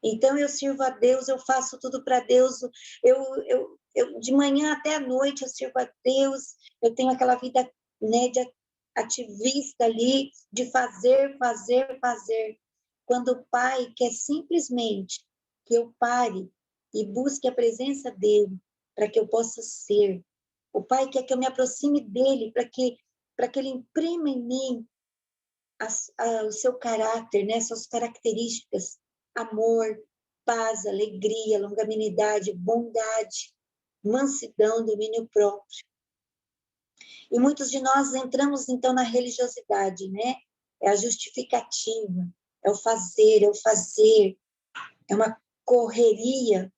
Então, eu sirvo a Deus, eu faço tudo para Deus, eu de manhã até à noite eu sirvo a Deus, eu tenho aquela vida, né, de ativista ali, de fazer. Quando o Pai quer simplesmente que eu pare e busque a presença dEle, para que eu possa ser. O Pai quer que eu me aproxime dEle, para que Ele imprima em mim o seu caráter, né, suas características, amor, paz, alegria, longanimidade, bondade, mansidão, domínio próprio. E muitos de nós entramos, então, na religiosidade, né? É a justificativa, é o fazer, é uma correria.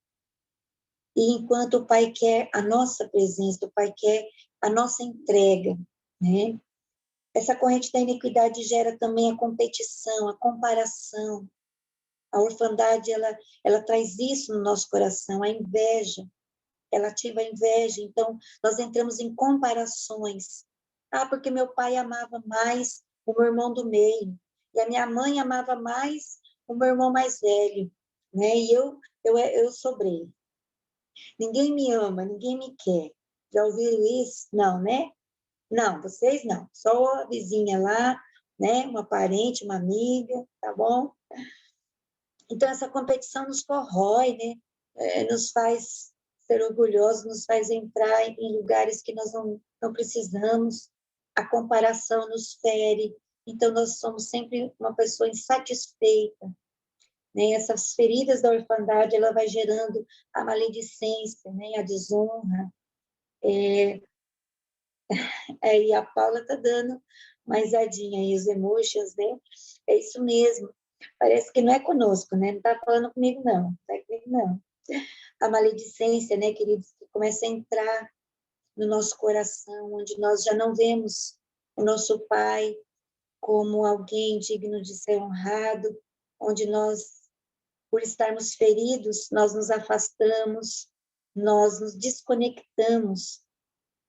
E enquanto o Pai quer a nossa presença, o Pai quer a nossa entrega, né? Essa corrente da iniquidade gera também a competição, a comparação. A orfandade, ela traz isso no nosso coração, a inveja. Ela ativa a inveja, então nós entramos em comparações. Ah, porque meu pai amava mais o meu irmão do meio, e a minha mãe amava mais o meu irmão mais velho, né? E eu sobrei. Ninguém me ama, ninguém me quer. Já ouviram isso? Não, né? Não, vocês não. Só a vizinha lá, né? Uma parente, uma amiga, tá bom? Então, essa competição nos corrói, né? Nos faz ser orgulhosos, nos faz entrar em lugares que nós não precisamos. A comparação nos fere. Então, nós somos sempre uma pessoa insatisfeita, né? Essas feridas da orfandade, ela vai gerando a maledicência, né? A desonra. E a Paula está dando uma risadinha aí, os emojis, né? É isso mesmo. Parece que não é conosco, né? Não está falando comigo, não. Não é comigo, não. A maledicência, né, queridos, que começa a entrar no nosso coração, onde nós já não vemos o nosso Pai como alguém digno de ser honrado, onde nós, por estarmos feridos, nós nos afastamos, nós nos desconectamos.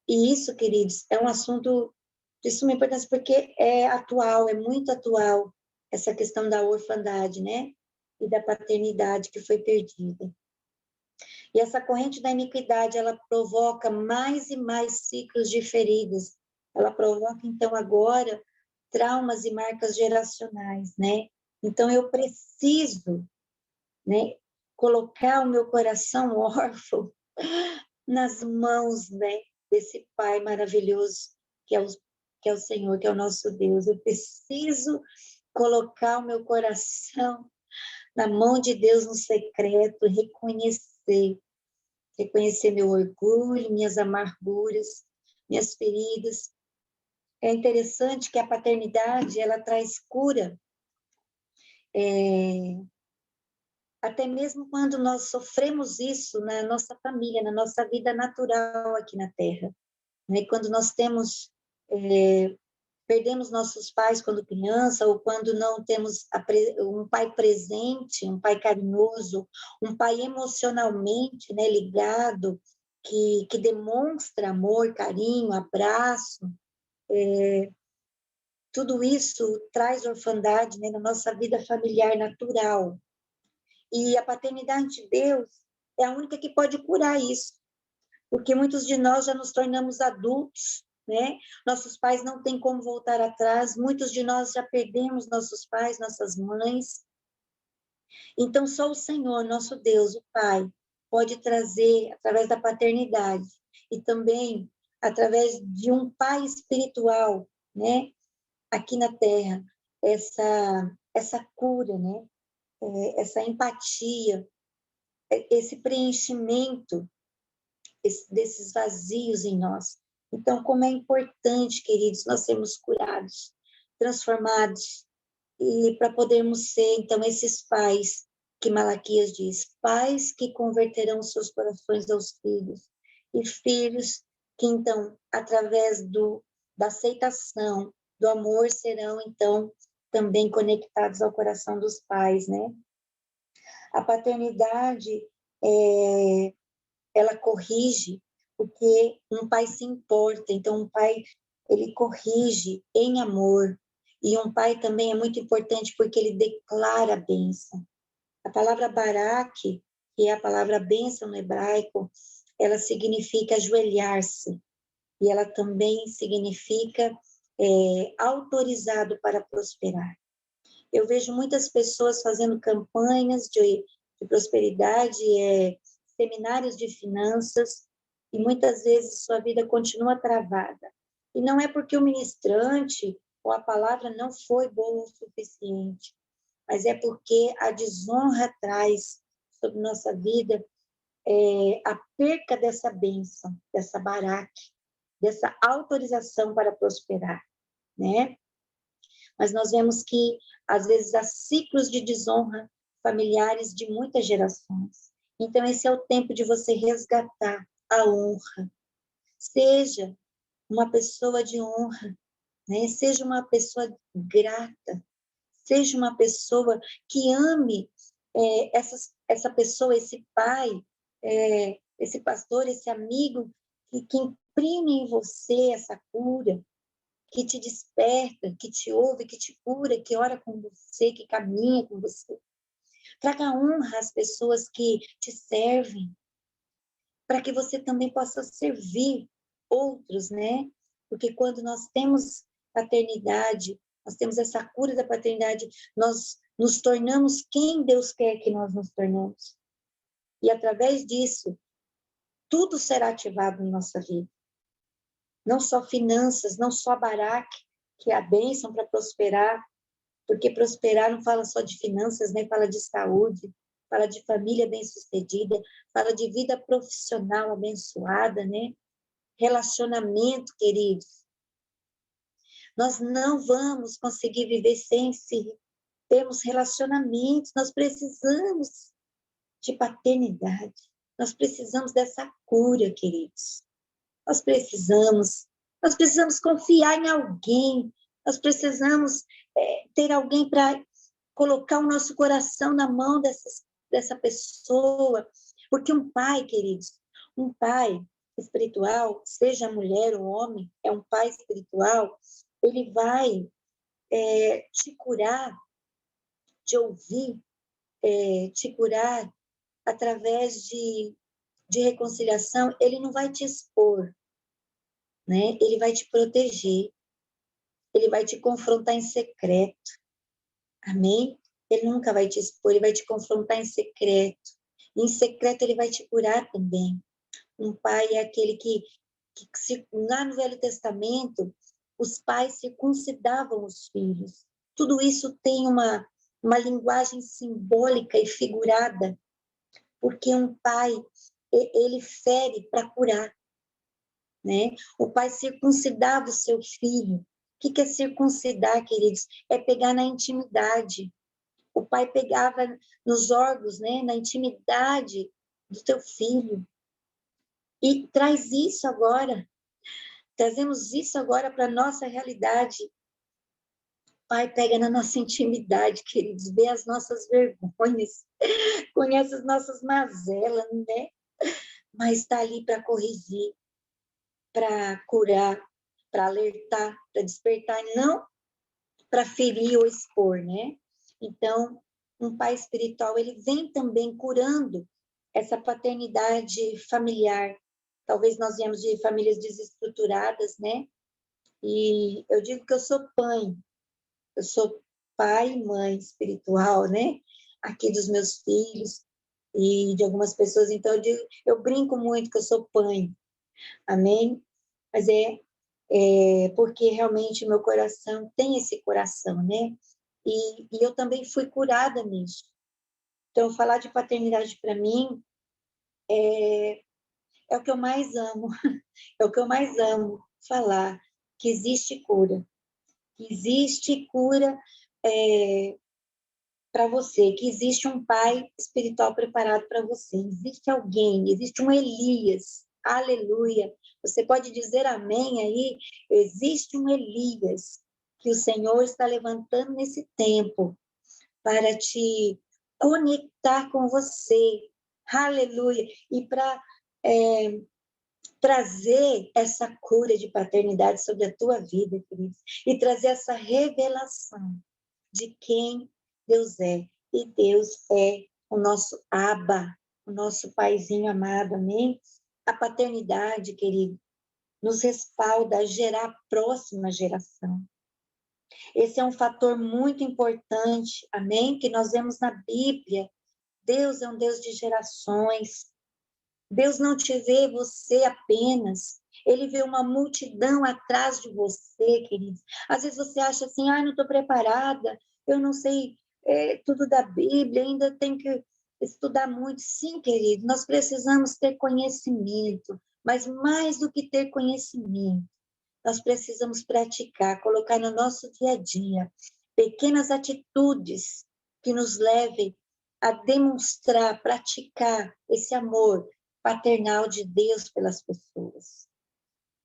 E isso, queridos, é um assunto de suma importância, porque é atual, é muito atual, essa questão da orfandade, né? E da paternidade que foi perdida. E essa corrente da iniquidade, ela provoca mais e mais ciclos de feridas. Ela provoca, então, agora, traumas e marcas geracionais, né? Então, eu preciso, né, colocar o meu coração órfão nas mãos, né, desse Pai maravilhoso, que é o Senhor, que é o nosso Deus. Eu preciso colocar o meu coração na mão de Deus no secreto, reconhecer meu orgulho, minhas amarguras, minhas feridas. É interessante que a paternidade, ela traz cura até mesmo quando nós sofremos isso na nossa família, na nossa vida natural aqui na Terra, né? Quando nós perdemos nossos pais quando criança, ou quando não temos um pai presente, um pai carinhoso, um pai emocionalmente, né, ligado, que demonstra amor, carinho, abraço, tudo isso traz orfandade, né, na nossa vida familiar natural. E a paternidade de Deus é a única que pode curar isso, porque muitos de nós já nos tornamos adultos, né? Nossos pais não têm como voltar atrás, muitos de nós já perdemos nossos pais, nossas mães. Então, só o Senhor, nosso Deus, o Pai, pode trazer, através da paternidade, e também através de um pai espiritual, né? Aqui na Terra, essa cura, né? Essa empatia, esse preenchimento desses vazios em nós. Então, como é importante, queridos, nós sermos curados, transformados, e para podermos ser, então, esses pais que Malaquias diz, pais que converterão seus corações aos filhos, e filhos que, então, através da aceitação, do amor, serão, então, também conectados ao coração dos pais, né? A paternidade, ela corrige, porque um pai se importa, então um pai, ele corrige em amor, e um pai também é muito importante porque ele declara a bênção. A palavra barak, que é a palavra bênção no hebraico, ela significa ajoelhar-se, e ela também significa autorizado para prosperar. Eu vejo muitas pessoas fazendo campanhas de prosperidade, seminários de finanças, e muitas vezes sua vida continua travada. E não é porque o ministrante ou a palavra não foi boa o suficiente, mas é porque a desonra traz sobre nossa vida a perca dessa bênção, dessa baraque, dessa autorização para prosperar, né? Mas nós vemos que, às vezes, há ciclos de desonra familiares de muitas gerações. Então, esse é o tempo de você resgatar a honra. Seja uma pessoa de honra, né? Seja uma pessoa grata, seja uma pessoa que ame essa pessoa, esse pai, esse pastor, esse amigo, que imprime em você essa cura, que te desperta, que te ouve, que te cura, que ora com você, que caminha com você. Traga honra às pessoas que te servem, para que você também possa servir outros, né? Porque quando nós temos paternidade, nós temos essa cura da paternidade, nós nos tornamos quem Deus quer que nós nos tornemos. E através disso, tudo será ativado na nossa vida. Não só finanças, não só baraque, que é a bênção para prosperar, porque prosperar não fala só de finanças, né? Fala de saúde, fala de família bem-sucedida, fala de vida profissional abençoada, né? Relacionamento, queridos. Nós não vamos conseguir viver sem termos relacionamentos, nós precisamos de paternidade, nós precisamos dessa cura, queridos. Nós precisamos confiar em alguém, nós precisamos ter alguém para colocar o nosso coração na mão dessa pessoa, porque um pai, queridos, um pai espiritual, seja mulher ou homem, é um pai espiritual, ele vai te curar, te ouvir, te curar através de reconciliação, ele não vai te expor, né? Ele vai te proteger, ele vai te confrontar em secreto, amém? Ele nunca vai te expor, ele vai te confrontar em secreto. Em secreto ele vai te curar também. Um pai é aquele que lá no Velho Testamento, os pais circuncidavam os filhos. Tudo isso tem uma linguagem simbólica e figurada, porque um pai, ele fere para curar, né? O pai circuncidava o seu filho. O que é circuncidar, queridos? É pegar na intimidade, o pai pegava nos órgãos, né, na intimidade do teu filho. E traz isso agora, trazemos isso agora para a nossa realidade. Pai, pega na nossa intimidade, queridos, vê as nossas vergonhas, conhece as nossas mazelas, né? Mas está ali para corrigir, para curar, para alertar, para despertar, não para ferir ou expor, né? Então, um pai espiritual, ele vem também curando essa paternidade familiar. Talvez nós viemos de famílias desestruturadas, né? E eu digo que eu sou pai e mãe espiritual, né? Aqui dos meus filhos e de algumas pessoas. Então, eu brinco muito que eu sou pai. Amém? Mas é porque realmente meu coração tem esse coração, né? E eu também fui curada nisso. Então, falar de paternidade para mim é o que eu mais amo. É o que eu mais amo falar, que existe cura. Que existe cura para você, que existe um pai espiritual preparado para você. Existe alguém, existe um Elias. Aleluia. Você pode dizer amém aí? Existe um Elias que o Senhor está levantando nesse tempo para te conectar com você. Aleluia. E para trazer essa cura de paternidade sobre a tua vida, queridos. E trazer essa revelação de quem Deus é. E Deus é o nosso Abba, o nosso paizinho amado, amém? A paternidade, querido, nos respalda a gerar a próxima geração. Esse é um fator muito importante, amém? Que nós vemos na Bíblia. Deus é um Deus de gerações. Deus não te vê você apenas. Ele vê uma multidão atrás de você, queridos. Às vezes você acha assim, não estou preparada, eu não sei tudo da Bíblia, ainda tenho que estudar muito. Sim, querido, nós precisamos ter conhecimento, mas mais do que ter conhecimento, nós precisamos praticar, colocar no nosso dia a dia pequenas atitudes que nos levem a demonstrar, praticar esse amor paternal de Deus pelas pessoas.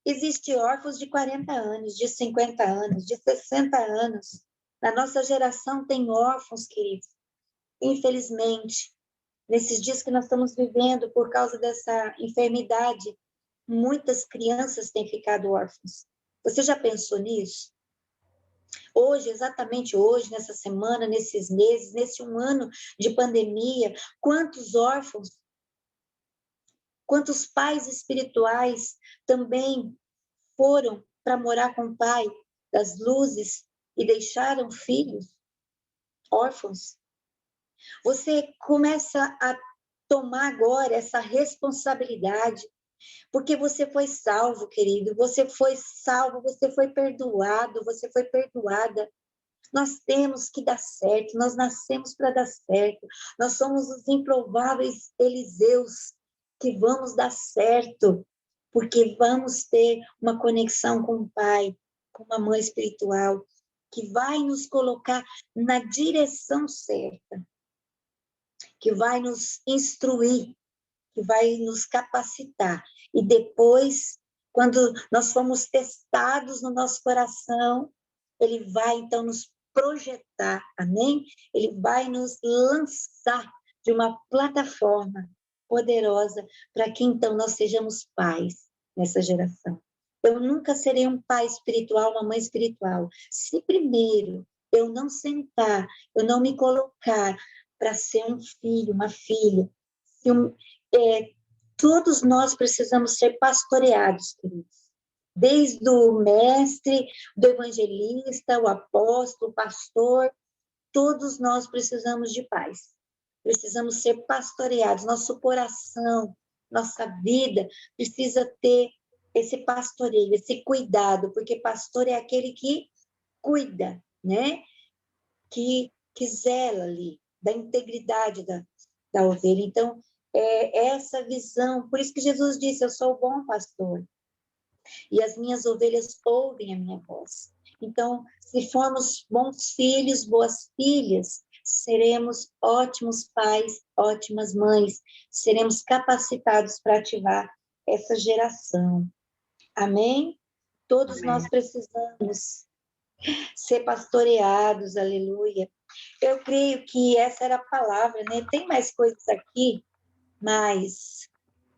Existem órfãos de 40 anos, de 50 anos, de 60 anos. Na nossa geração tem órfãos, queridos. Infelizmente, nesses dias que nós estamos vivendo por causa dessa enfermidade, muitas crianças têm ficado órfãs. Você já pensou nisso? Hoje, exatamente hoje, nessa semana, nesses meses, nesse um ano de pandemia, quantos órfãos, quantos pais espirituais também foram para morar com o pai das luzes e deixaram filhos órfãos? Você começa a tomar agora essa responsabilidade, porque você foi salvo, querido, você foi salvo, você foi perdoado, você foi perdoada. Nós temos que dar certo, nós nascemos para dar certo, nós somos os improváveis Eliseus que vamos dar certo, porque vamos ter uma conexão com o Pai, com uma mãe espiritual, que vai nos colocar na direção certa, que vai nos instruir, que vai nos capacitar. E depois, quando nós formos testados no nosso coração, ele vai, então, nos projetar, amém? Ele vai nos lançar de uma plataforma poderosa para que, então, nós sejamos pais nessa geração. Eu nunca serei um pai espiritual, uma mãe espiritual, se primeiro eu não sentar, eu não me colocar para ser um filho, uma filha. Todos nós precisamos ser pastoreados, queridos. Desde o mestre, do evangelista, o apóstolo, o pastor, todos nós precisamos de paz. Precisamos ser pastoreados. Nosso coração, nossa vida precisa ter esse pastoreio, esse cuidado, porque pastor é aquele que cuida, né? Que zela ali da integridade da ovelha. Então, essa visão, por isso que Jesus disse, eu sou o bom pastor, e as minhas ovelhas ouvem a minha voz. Então, se formos bons filhos, boas filhas, seremos ótimos pais, ótimas mães, seremos capacitados para ativar essa geração. Amém? Todos Amém. nós precisamos ser pastoreados, aleluia. Eu creio que essa era a palavra, né? Tem mais coisas aqui, mas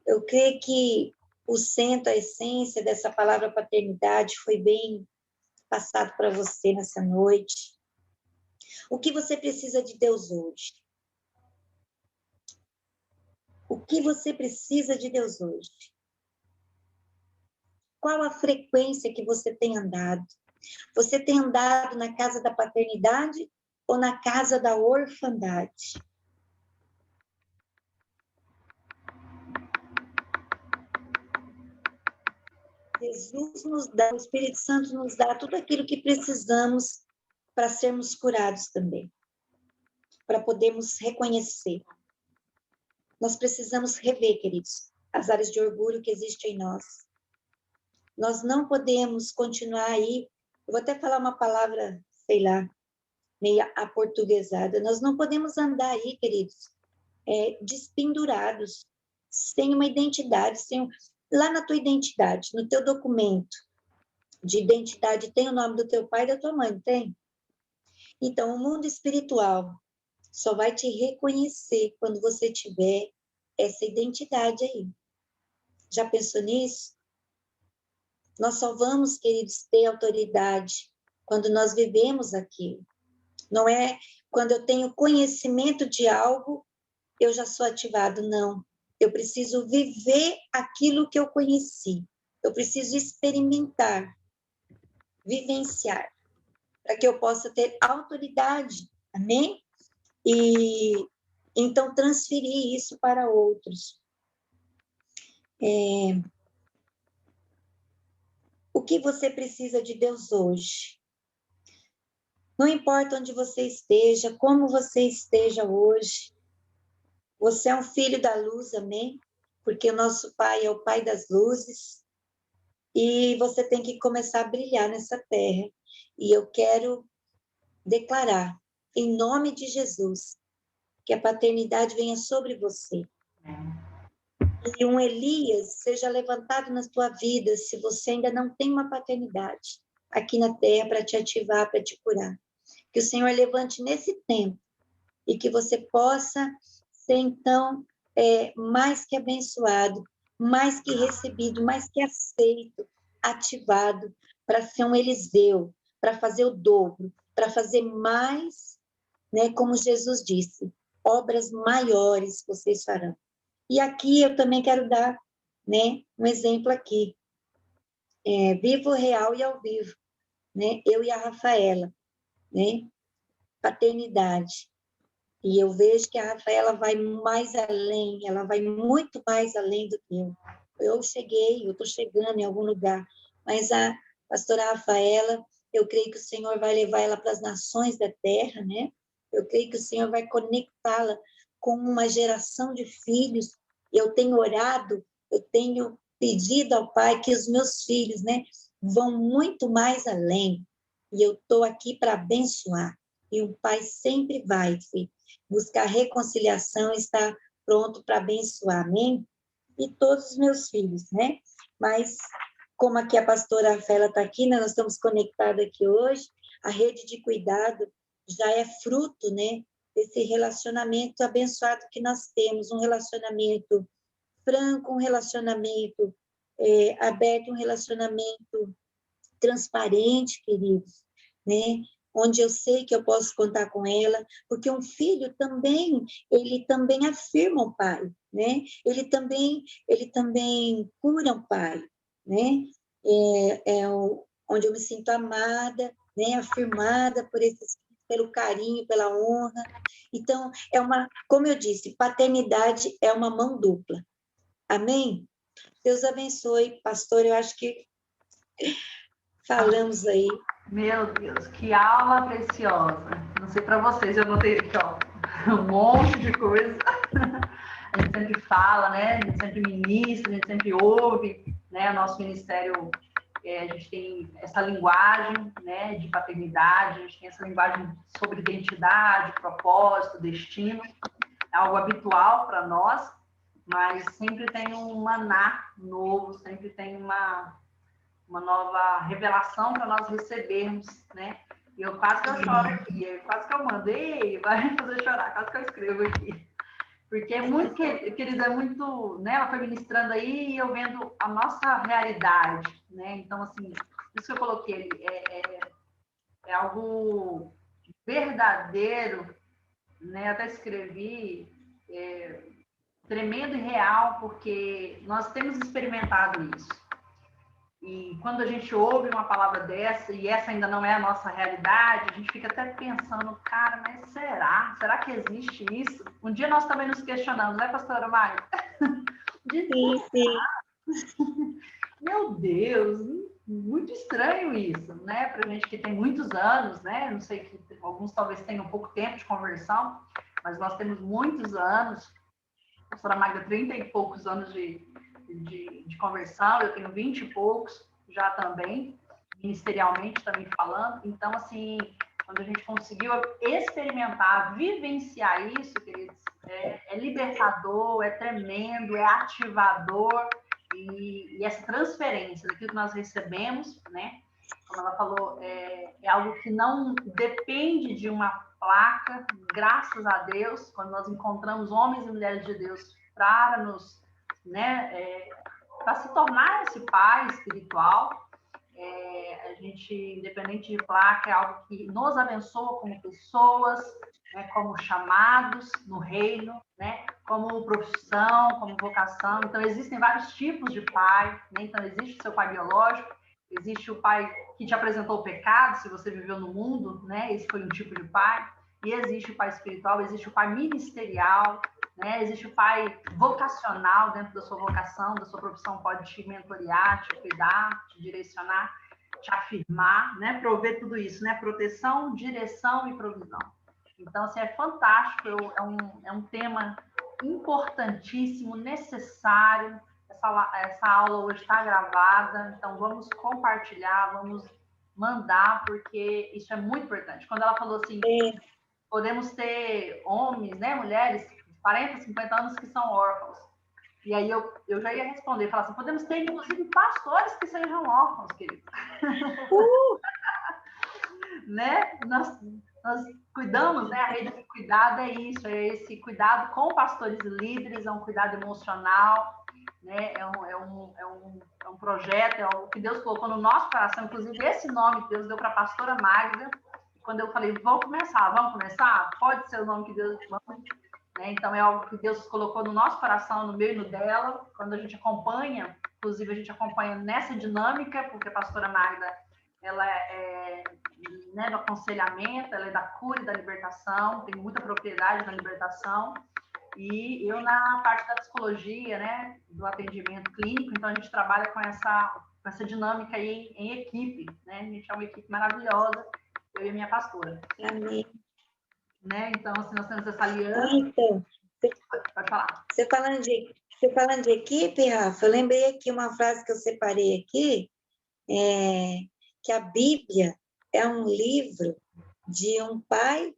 eu creio que o centro, a essência dessa palavra paternidade foi bem passado para você nessa noite. O que você precisa de Deus hoje? O que você precisa de Deus hoje? Qual a frequência que você tem andado? Você tem andado na casa da paternidade ou na casa da orfandade? Jesus nos dá, o Espírito Santo nos dá tudo aquilo que precisamos para sermos curados também, para podermos reconhecer. Nós precisamos rever, queridos, as áreas de orgulho que existem em nós. Nós não podemos continuar aí, eu vou até falar uma palavra, sei lá, meio aportuguesada, nós não podemos andar aí, queridos, despendurados, sem uma identidade, lá na tua identidade, no teu documento de identidade, tem o nome do teu pai e da tua mãe, não tem? Então, o mundo espiritual só vai te reconhecer quando você tiver essa identidade aí. Já pensou nisso? Nós só vamos, queridos, ter autoridade quando nós vivemos aquilo. Não é quando eu tenho conhecimento de algo, eu já sou ativado, não. Eu preciso viver aquilo que eu conheci. Eu preciso experimentar, vivenciar, para que eu possa ter autoridade. Amém? E então transferir isso para outros. O que você precisa de Deus hoje? Não importa onde você esteja, como você esteja hoje, você é um filho da luz, amém? Porque o nosso Pai é o Pai das luzes, e você tem que começar a brilhar nessa terra. E eu quero declarar, em nome de Jesus, que a paternidade venha sobre você. E um Elias seja levantado na tua vida, se você ainda não tem uma paternidade aqui na terra para te ativar, para te curar. Que o Senhor levante nesse tempo e que você possa ser, então, mais que abençoado, mais que recebido, mais que aceito, ativado para ser um Eliseu, para fazer o dobro, para fazer mais, né, como Jesus disse, obras maiores vocês farão. E aqui eu também quero dar, né, um exemplo aqui, vivo, real e ao vivo, né? Eu e a Rafaela, né? Paternidade. E eu vejo que a Rafaela vai mais além, ela vai muito mais além do que eu. Eu estou chegando em algum lugar, mas a pastora Rafaela, eu creio que o Senhor vai levar ela para as nações da terra, né? Eu creio que o Senhor vai conectá-la com uma geração de filhos. Eu tenho orado, eu tenho pedido ao Pai que os meus filhos, né, vão muito mais além. E eu estou aqui para abençoar. E o Pai sempre vai, filho, buscar reconciliação, estar pronto para abençoar, amém? E todos os meus filhos, né? Mas, como aqui a pastora Rafaela está aqui, né, nós estamos conectados aqui hoje, a rede de cuidado já é fruto, né, desse relacionamento abençoado que nós temos, um relacionamento franco, um relacionamento aberto, um relacionamento transparente, queridos, né? Onde eu sei que eu posso contar com ela, porque um filho também, ele também afirma o pai, né? Ele também cura o pai, né? Onde eu me sinto amada, né? Afirmada por pelo carinho, pela honra. Então, como eu disse, paternidade é uma mão dupla. Amém? Deus abençoe, pastor, eu acho que falamos aí. Meu Deus, que aula preciosa. Não sei para vocês, eu notei aqui, ó, um monte de coisa. A gente sempre fala, né? A gente sempre ministra, a gente sempre ouve, né? O nosso ministério a gente tem essa linguagem, né, de paternidade, a gente tem essa linguagem sobre identidade, propósito, destino, é algo habitual para nós, mas sempre tem um maná novo, sempre tem uma nova revelação para nós recebermos, né? E eu quase que eu choro aqui, quase que eu mandei, vai me fazer chorar, quase que eu escrevo aqui. Porque é muito, querida, é muito, né? Ela foi ministrando aí e eu vendo a nossa realidade, né? Então, assim, isso que eu coloquei ali, é algo verdadeiro, né? Até escrevi, tremendo e real, porque nós temos experimentado isso. E quando a gente ouve uma palavra dessa, e essa ainda não é a nossa realidade, a gente fica até pensando, cara, mas será? Será que existe isso? Um dia nós também nos questionamos, né, pastora Mari? Sim, sim. Meu Deus, muito estranho isso, né? Para gente que tem muitos anos, né? Não sei, que alguns talvez tenham pouco tempo de conversão, mas nós temos muitos anos. A pastora Magda, 30 e poucos anos de conversão, eu tenho 20 e poucos já também, ministerialmente também falando. Então, assim, quando a gente conseguiu experimentar, vivenciar isso, queridos, é libertador, é tremendo, é ativador, e essa transferência daquilo que nós recebemos, né? Como ela falou, é algo que não depende de uma placa, graças a Deus, quando nós encontramos homens e mulheres de Deus para nos, né, para se tornar esse pai espiritual, a gente, independente de placa, é algo que nos abençoa como pessoas, né, como chamados no reino, né, como profissão, como vocação. Então, existem vários tipos de pai, né? Então, existe o seu pai biológico, existe o pai que te apresentou o pecado, se você viveu no mundo, né? Esse foi um tipo de pai. E existe o pai espiritual, existe o pai ministerial, né? Existe o pai vocacional, dentro da sua vocação, da sua profissão, pode te mentorear, te cuidar, te direcionar, te afirmar, né? Prover tudo isso, né? Proteção, direção e provisão. Então, assim, é fantástico, é um tema importantíssimo, necessário. Essa aula hoje está gravada, então vamos compartilhar, vamos mandar, porque isso é muito importante. Quando ela falou assim, podemos ter homens, né, mulheres, 40, 50 anos que são órfãos. E aí eu já ia responder, falar assim, podemos ter, inclusive, pastores que sejam órfãos, queridos. Né? Nós cuidamos, né? A rede de cuidado é isso, é esse cuidado com pastores e líderes, é um cuidado emocional, né? É um projeto, é algo que Deus colocou no nosso coração, inclusive esse nome que Deus deu para a pastora Magda. Quando eu falei, vamos começar? Pode ser o nome que Deus manda, né? Então é algo que Deus colocou no nosso coração, no meu e no dela. Quando a gente acompanha, inclusive a gente acompanha nessa dinâmica, porque a pastora Magda, ela é, né, do aconselhamento, ela é da cura e da libertação, tem muita propriedade na libertação, e eu na parte da psicologia, né, do atendimento clínico. Então a gente trabalha com essa dinâmica aí em equipe, né? A gente é uma equipe maravilhosa, eu e a minha pastora. Amém. Né? Então, assim, nós temos essa aliança. Então, pode falar. Você falando de equipe, Rafa, eu lembrei aqui uma frase que eu separei aqui, que a Bíblia é um livro de um pai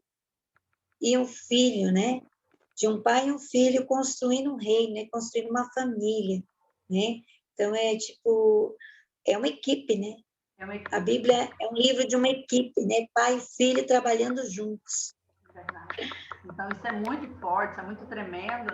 e um filho, né? De um pai e um filho construindo um reino, né? Construindo uma família, né? Então, é uma equipe, né? A Bíblia é um livro de uma equipe, né? Pai e filho trabalhando juntos. Verdade. Então, isso é muito forte, isso é muito tremendo.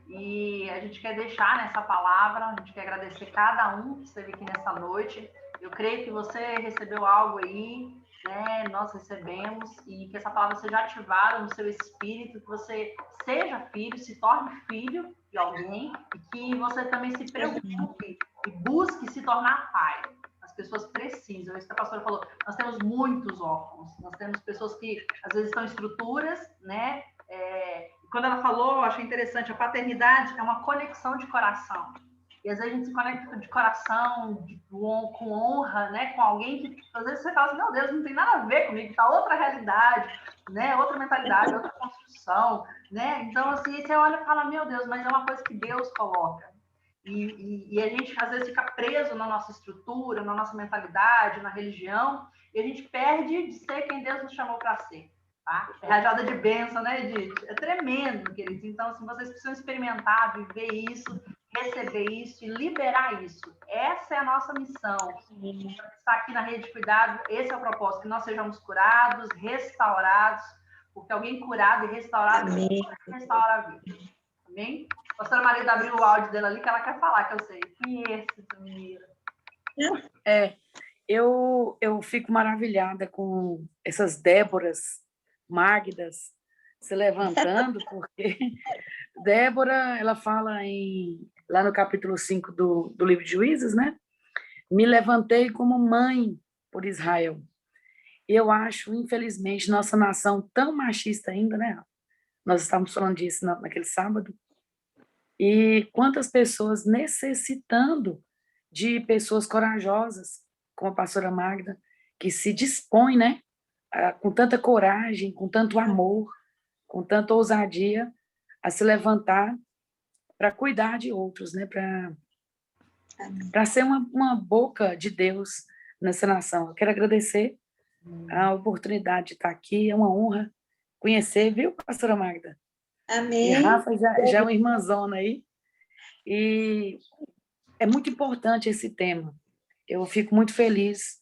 E a gente quer deixar nessa palavra, a gente quer agradecer cada um que esteve aqui nessa noite. Eu creio que você recebeu algo aí, né? Nós recebemos, e que essa palavra seja ativada no seu espírito, que você seja filho, se torne filho de alguém, e que você também se preocupe e busque se tornar pai. As pessoas precisam, isso que a pastora falou, nós temos muitos órfãos, nós temos pessoas que às vezes estão em estruturas, né? Quando ela falou, eu achei interessante, a paternidade é uma conexão de coração. E às vezes a gente se conecta de coração, com honra, né? Com alguém que às vezes você fala assim, meu Deus, não tem nada a ver comigo, tá outra realidade, né? Outra mentalidade, outra construção, né? Então, assim, você olha e fala, meu Deus, mas é uma coisa que Deus coloca. E a gente, às vezes, fica preso na nossa estrutura, na nossa mentalidade, na religião, e a gente perde de ser quem Deus nos chamou para ser. Tá? É rajada de bênção, né, Edith? É tremendo, queridos. Então, assim, vocês precisam experimentar, viver isso, receber isso e liberar isso. Essa é a nossa missão. Estar aqui na Rede de Cuidado, esse é o propósito, que nós sejamos curados, restaurados, porque alguém curado e restaurado restaura a vida. Amém? A pastora Maria abriu o áudio dela ali, que ela quer falar, que eu sei. Conheço essa menina. Eu fico maravilhada com essas Déboras, Magdas, se levantando, porque Débora, ela fala lá no capítulo 5 do livro de Juízes, né? Me levantei como mãe por Israel. Eu acho, infelizmente, nossa nação tão machista ainda, né? Nós estávamos falando disso naquele sábado. E quantas pessoas necessitando de pessoas corajosas, como a pastora Magda, que se dispõe, né? Com tanta coragem, com tanto amor, com tanta ousadia, a se levantar para cuidar de outros, né? Para ser uma boca de Deus nessa nação. Eu quero agradecer a oportunidade de estar aqui, é uma honra conhecer, viu, pastora Magda? Amém. E Rafa já é uma irmãzona aí, e é muito importante esse tema. Eu fico muito feliz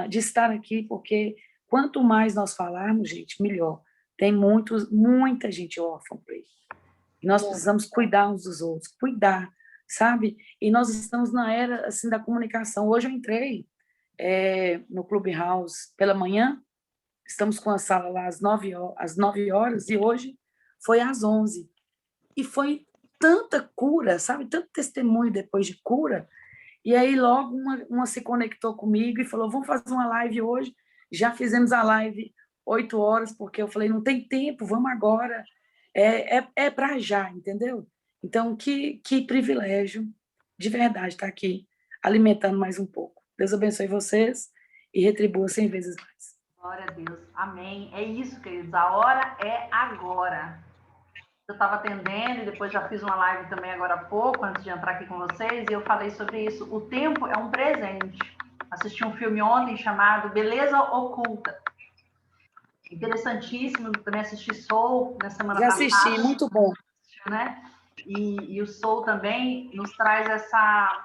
de estar aqui, porque quanto mais nós falarmos, gente, melhor. Tem muita gente órfã por aí. E nós precisamos cuidar uns dos outros, cuidar, sabe? E nós estamos na era, assim, da comunicação. Hoje eu entrei no Clubhouse pela manhã, estamos com a sala lá às 9 horas, e hoje foi às 11. E foi tanta cura, sabe? Tanto testemunho depois de cura. E aí logo uma se conectou comigo e falou, vamos fazer uma live hoje. Já fizemos a live 8 horas, porque eu falei, não tem tempo, vamos agora. É para já, entendeu? Então, que privilégio, de verdade, estar aqui, alimentando mais um pouco. Deus abençoe vocês e retribua 100 vezes mais. Glória a Deus. Amém. É isso, queridos. A hora é agora. Eu estava atendendo e depois já fiz uma live também agora há pouco, antes de entrar aqui com vocês, e eu falei sobre isso. O tempo é um presente. Assisti um filme ontem chamado Beleza Oculta. Interessantíssimo. Também assisti Soul na semana passada. Já assisti, muito bom. Né? E o Soul também nos traz essa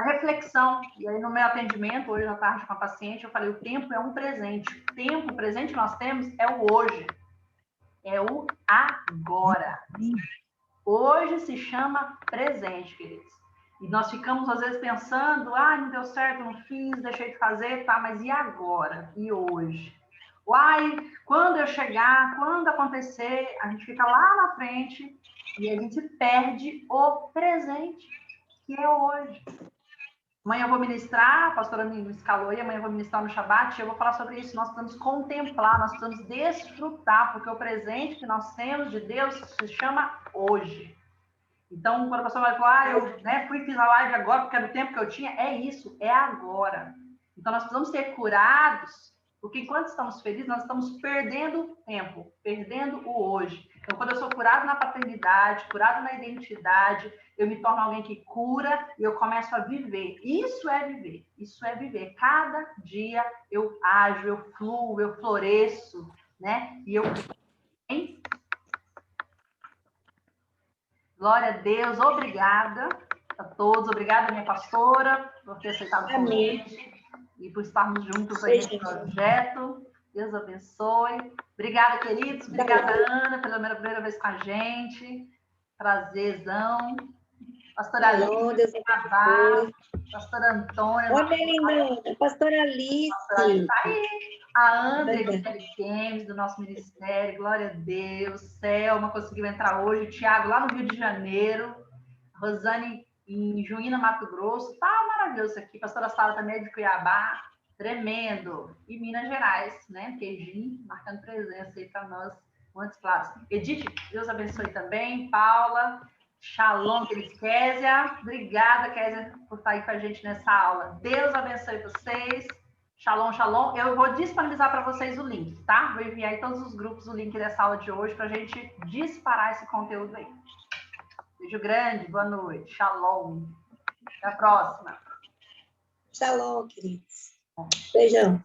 reflexão. E aí, no meu atendimento, hoje à tarde com a paciente, eu falei, o tempo é um presente. O presente que nós temos é o hoje. É o agora. Hoje se chama presente, queridos. E nós ficamos, às vezes, pensando, não deu certo, não fiz, deixei de fazer, tá, mas e agora? E hoje? Quando eu chegar, quando acontecer, a gente fica lá na frente e a gente perde o presente, que é hoje. Amanhã eu vou ministrar, a pastora me escalou e amanhã eu vou ministrar no Shabbat, e eu vou falar sobre isso. Nós precisamos contemplar, nós precisamos desfrutar, porque o presente que nós temos de Deus se chama hoje. Então, quando a pessoa vai falar, eu fiz a live agora, porque era o tempo que eu tinha, é isso, é agora. Então, nós precisamos ser curados, porque enquanto estamos felizes, nós estamos perdendo tempo, perdendo o hoje. Então, quando eu sou curado na paternidade, curado na identidade, eu me torno alguém que cura e eu começo a viver. Isso é viver, isso é viver. Cada dia eu ajo, eu fluo, eu floresço, né? E eu... Hein? Glória a Deus, obrigada a todos, obrigada, minha pastora, por ter aceitado o convite e por estarmos juntos aí nesse projeto. Deus abençoe. Obrigada, queridos. Obrigada, Ana, pela primeira vez com a gente. Prazerzão. Pastora Alice, pastora Antônia. Oi, linda. Pastora Alice. Tá aí. A André, Games, do nosso ministério. Glória a Deus. Selma conseguiu entrar hoje. O Tiago, lá no Rio de Janeiro. Rosane, em Juína, Mato Grosso. Tá maravilhoso isso aqui. Pastora Sala também é de Cuiabá. Tremendo. E Minas Gerais, né? Queijinho, marcando presença aí para nós, Montes Claros. Edith, Deus abençoe também. Paula, Shalom, queridos. Kézia, obrigada, Kézia, por estar aí com a gente nessa aula. Deus abençoe vocês. Shalom, shalom. Eu vou disponibilizar para vocês o link, tá? Vou enviar em todos os grupos o link dessa aula de hoje para a gente disparar esse conteúdo aí. Beijo grande, boa noite. Shalom. Até a próxima. Shalom, queridos. Beijão.